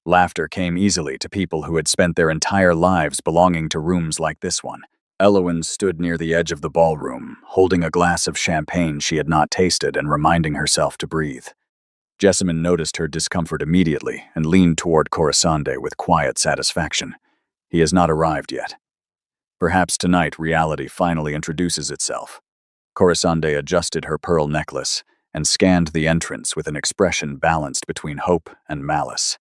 Laughter came easily to people who had spent their entire lives belonging to rooms like this one. Elowen stood near the edge of the ballroom, holding a glass of champagne she had not tasted and reminding herself to breathe. Jessamine noticed her discomfort immediately and leaned toward Corisande with quiet satisfaction. He has not arrived yet. Perhaps tonight reality finally introduces itself. Corisande adjusted her pearl necklace and scanned the entrance with an expression balanced between hope and malice.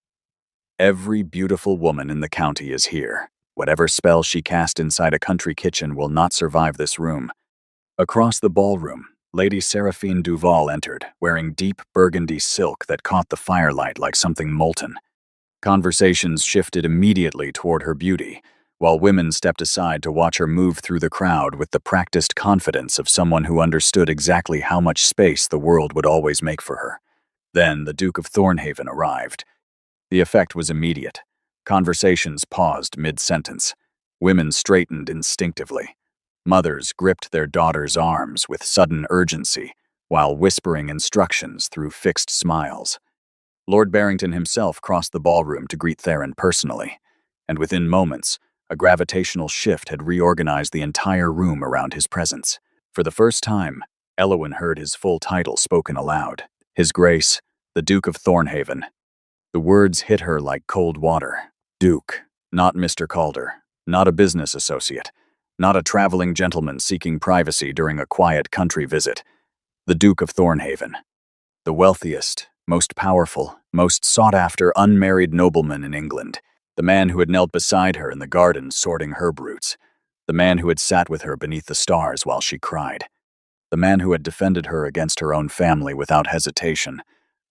Every beautiful woman in the county is here. Whatever spell she cast inside a country kitchen will not survive this room. Across the ballroom, Lady Seraphine Duval entered, wearing deep burgundy silk that caught the firelight like something molten. Conversations shifted immediately toward her beauty, while women stepped aside to watch her move through the crowd with the practiced confidence of someone who understood exactly how much space the world would always make for her. Then the Duke of Thornhaven arrived. The effect was immediate. Conversations paused mid-sentence. Women straightened instinctively. Mothers gripped their daughters' arms with sudden urgency, while whispering instructions through fixed smiles. Lord Barrington himself crossed the ballroom to greet Theron personally, and within moments, a gravitational shift had reorganized the entire room around his presence. For the first time, Elowen heard his full title spoken aloud. His Grace, the Duke of Thornhaven. The words hit her like cold water. Duke, not Mr. Calder, not a business associate, not a traveling gentleman seeking privacy during a quiet country visit. The Duke of Thornhaven. The wealthiest, most powerful, most sought-after unmarried nobleman in England. The man who had knelt beside her in the garden sorting herb roots. The man who had sat with her beneath the stars while she cried. The man who had defended her against her own family without hesitation,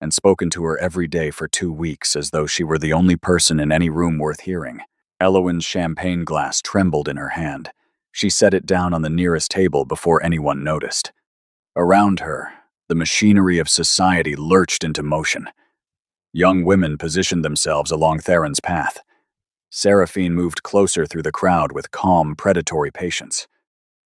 and spoken to her every day for 2 weeks as though she were the only person in any room worth hearing. Elowen's champagne glass trembled in her hand. She set it down on the nearest table before anyone noticed. Around her, the machinery of society lurched into motion. Young women positioned themselves along Theron's path. Seraphine moved closer through the crowd with calm, predatory patience.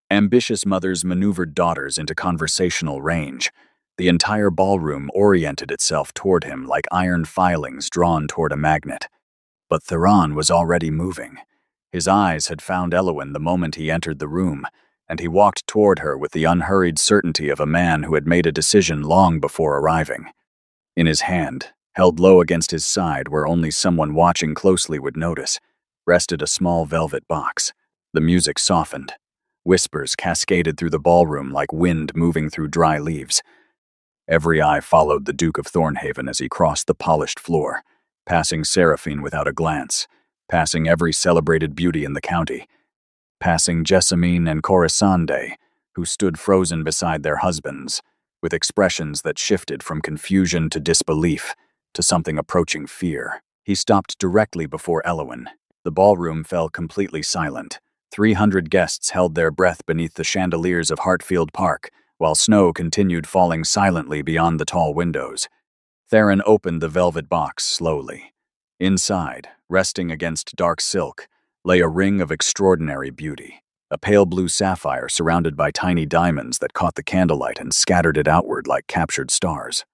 Ambitious mothers maneuvered daughters into conversational range. The entire ballroom oriented itself toward him like iron filings drawn toward a magnet. But Theron was already moving. His eyes had found Elowen the moment he entered the room, and he walked toward her with the unhurried certainty of a man who had made a decision long before arriving. In his hand, held low against his side where only someone watching closely would notice, rested a small velvet box. The music softened. Whispers cascaded through the ballroom like wind moving through dry leaves. Every eye followed the Duke of Thornhaven as he crossed the polished floor, passing Seraphine without a glance, passing every celebrated beauty in the county, passing Jessamine and Corisande, who stood frozen beside their husbands, with expressions that shifted from confusion to disbelief to something approaching fear. He stopped directly before Elowen. The ballroom fell completely silent. 300 guests held their breath beneath the chandeliers of Hartfield Park, while snow continued falling silently beyond the tall windows. Theron opened the velvet box slowly. Inside, resting against dark silk, lay a ring of extraordinary beauty, a pale blue sapphire surrounded by tiny diamonds that caught the candlelight and scattered it outward like captured stars.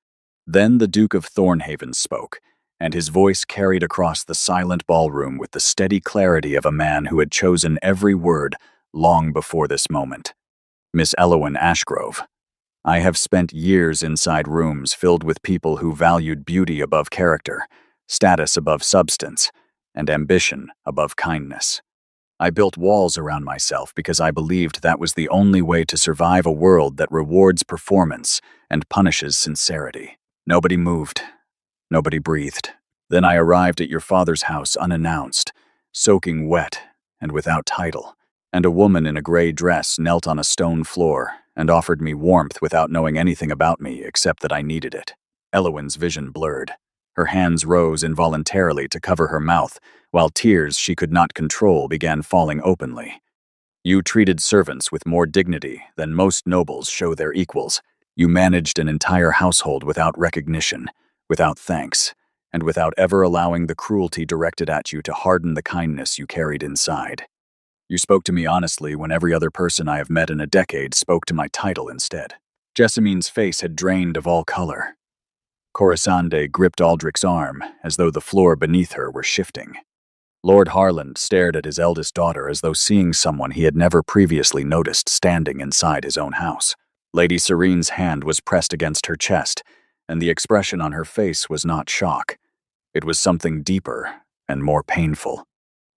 Then the Duke of Thornhaven spoke, and his voice carried across the silent ballroom with the steady clarity of a man who had chosen every word long before this moment. Miss Elowen Ashgrove, I have spent years inside rooms filled with people who valued beauty above character, status above substance, and ambition above kindness. I built walls around myself because I believed that was the only way to survive a world that rewards performance and punishes sincerity. Nobody moved. Nobody breathed. Then I arrived at your father's house unannounced, soaking wet and without title, and a woman in a gray dress knelt on a stone floor and offered me warmth without knowing anything about me except that I needed it. Elowen's vision blurred. Her hands rose involuntarily to cover her mouth, while tears she could not control began falling openly. You treated servants with more dignity than most nobles show their equals. You managed an entire household without recognition, without thanks, and without ever allowing the cruelty directed at you to harden the kindness you carried inside. You spoke to me honestly when every other person I have met in a decade spoke to my title instead. Jessamine's face had drained of all color. Corisande gripped Aldrich's arm as though the floor beneath her were shifting. Lord Harland stared at his eldest daughter as though seeing someone he had never previously noticed standing inside his own house. Lady Serene's hand was pressed against her chest, and the expression on her face was not shock. It was something deeper and more painful.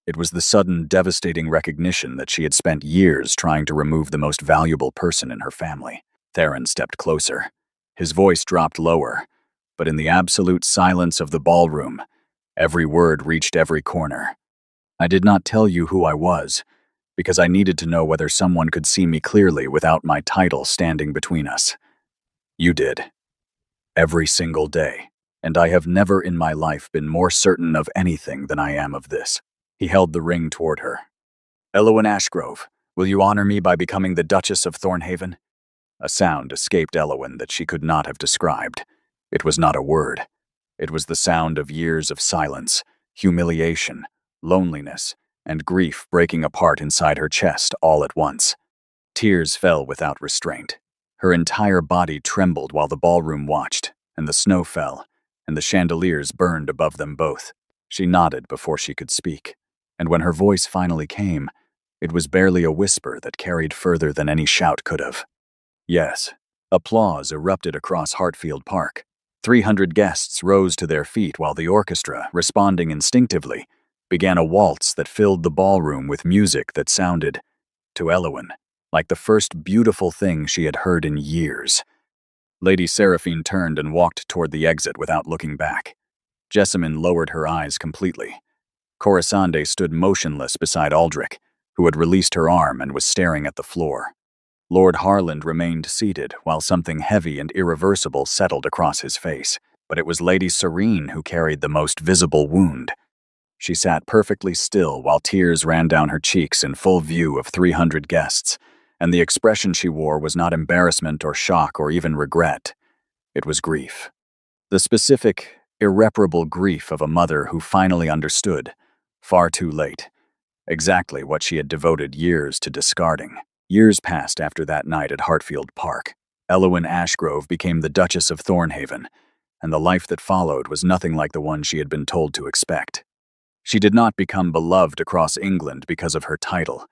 It was the sudden, devastating recognition that she had spent years trying to remove the most valuable person in her family. Theron stepped closer. His voice dropped lower, but in the absolute silence of the ballroom, every word reached every corner. I did not tell you who I was, because I needed to know whether someone could see me clearly without my title standing between us. You did. Every single day. And I have never in my life been more certain of anything than I am of this. He held the ring toward her. Elowen Ashgrove, will you honor me by becoming the Duchess of Thornhaven? A sound escaped Elowen that she could not have described. It was not a word. It was the sound of years of silence, humiliation, loneliness, and grief breaking apart inside her chest all at once. Tears fell without restraint. Her entire body trembled while the ballroom watched, and the snow fell, and the chandeliers burned above them both. She nodded before she could speak, and when her voice finally came, it was barely a whisper that carried further than any shout could have. Yes. Applause erupted across Hartfield Park. 300 guests rose to their feet while the orchestra, responding instinctively, began a waltz that filled the ballroom with music that sounded, to Elowen, like the first beautiful thing she had heard in years. Lady Seraphine turned and walked toward the exit without looking back. Jessamine lowered her eyes completely. Corisande stood motionless beside Aldrich, who had released her arm and was staring at the floor. Lord Harland remained seated while something heavy and irreversible settled across his face, but it was Lady Serene who carried the most visible wound. She sat perfectly still while tears ran down her cheeks in full view of 300 guests, and the expression she wore was not embarrassment or shock or even regret. It was grief. The specific, irreparable grief of a mother who finally understood, far too late, exactly what she had devoted years to discarding. Years passed after that night at Hartfield Park. Elowen Ashgrove became the Duchess of Thornhaven, and the life that followed was nothing like the one she had been told to expect. She did not become beloved across England because of her title.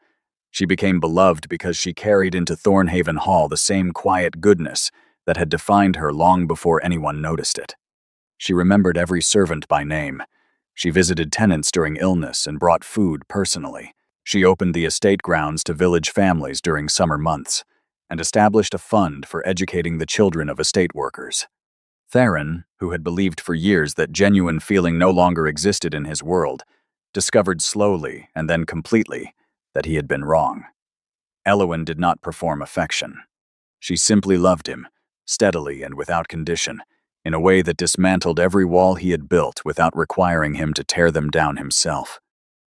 She became beloved because she carried into Thornhaven Hall the same quiet goodness that had defined her long before anyone noticed it. She remembered every servant by name. She visited tenants during illness and brought food personally. She opened the estate grounds to village families during summer months and established a fund for educating the children of estate workers. Theron, who had believed for years that genuine feeling no longer existed in his world, discovered slowly and then completely that he had been wrong. Elowen did not perform affection. She simply loved him, steadily and without condition, in a way that dismantled every wall he had built without requiring him to tear them down himself.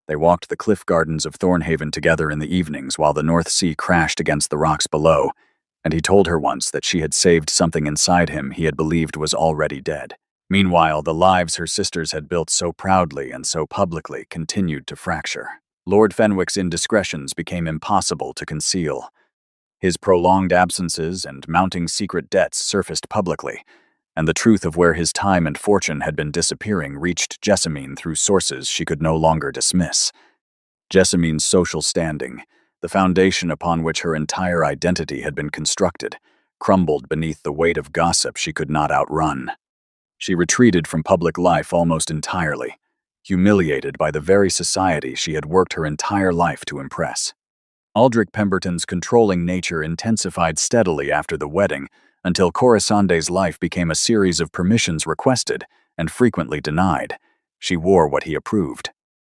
They walked the cliff gardens of Thornhaven together in the evenings while the North Sea crashed against the rocks below, and he told her once that she had saved something inside him he had believed was already dead. Meanwhile, the lives her sisters had built so proudly and so publicly continued to fracture. Lord Fenwick's indiscretions became impossible to conceal. His prolonged absences and mounting secret debts surfaced publicly, and the truth of where his time and fortune had been disappearing reached Jessamine through sources she could no longer dismiss. Jessamine's social standing, the foundation upon which her entire identity had been constructed, crumbled beneath the weight of gossip she could not outrun. She retreated from public life almost entirely, humiliated by the very society she had worked her entire life to impress. Aldrich Pemberton's controlling nature intensified steadily after the wedding, until Corisande's life became a series of permissions requested and frequently denied. She wore what he approved.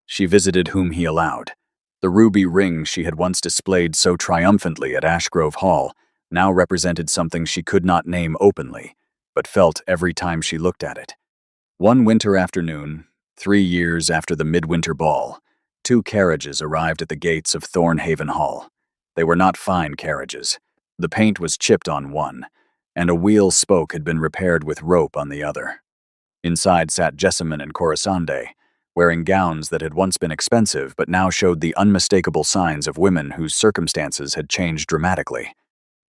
She visited whom he allowed. The ruby ring she had once displayed so triumphantly at Ashgrove Hall now represented something she could not name openly, but felt every time she looked at it. One winter afternoon, 3 years after the midwinter ball, 2 carriages arrived at the gates of Thornhaven Hall. They were not fine carriages. The paint was chipped on one, and a wheel spoke had been repaired with rope on the other. Inside sat Jessamine and Corisande, wearing gowns that had once been expensive but now showed the unmistakable signs of women whose circumstances had changed dramatically.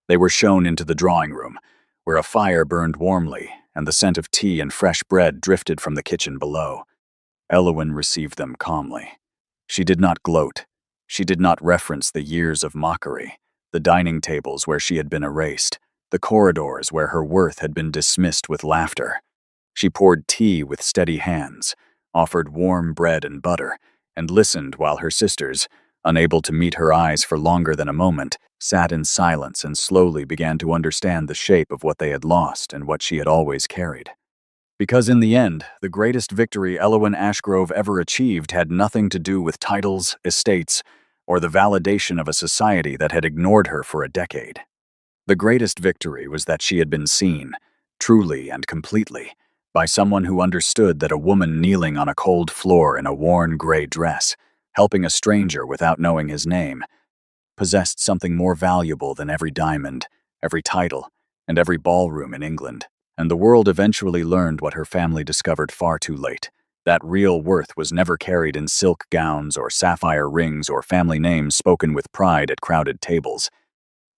They were shown into the drawing room, where a fire burned warmly and the scent of tea and fresh bread drifted from the kitchen below. Elowen received them calmly. She did not gloat. She did not reference the years of mockery, the dining tables where she had been erased, the corridors where her worth had been dismissed with laughter. She poured tea with steady hands, offered warm bread and butter, and listened while her sisters, unable to meet her eyes for longer than a moment, sat in silence and slowly began to understand the shape of what they had lost and what she had always carried. Because in the end, the greatest victory Elowen Ashgrove ever achieved had nothing to do with titles, estates, or the validation of a society that had ignored her for a decade. The greatest victory was that she had been seen, truly and completely, by someone who understood that a woman kneeling on a cold floor in a worn gray dress, helping a stranger without knowing his name, possessed something more valuable than every diamond, every title, and every ballroom in England. And the world eventually learned what her family discovered far too late. That real worth was never carried in silk gowns or sapphire rings or family names spoken with pride at crowded tables.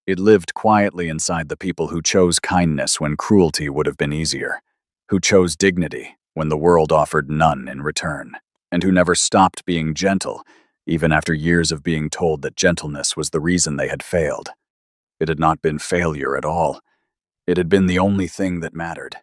It lived quietly inside the people who chose kindness when cruelty would have been easier, who chose dignity when the world offered none in return, and who never stopped being gentle, even after years of being told that gentleness was the reason they had failed. It had not been failure at all. It had been the only thing that mattered.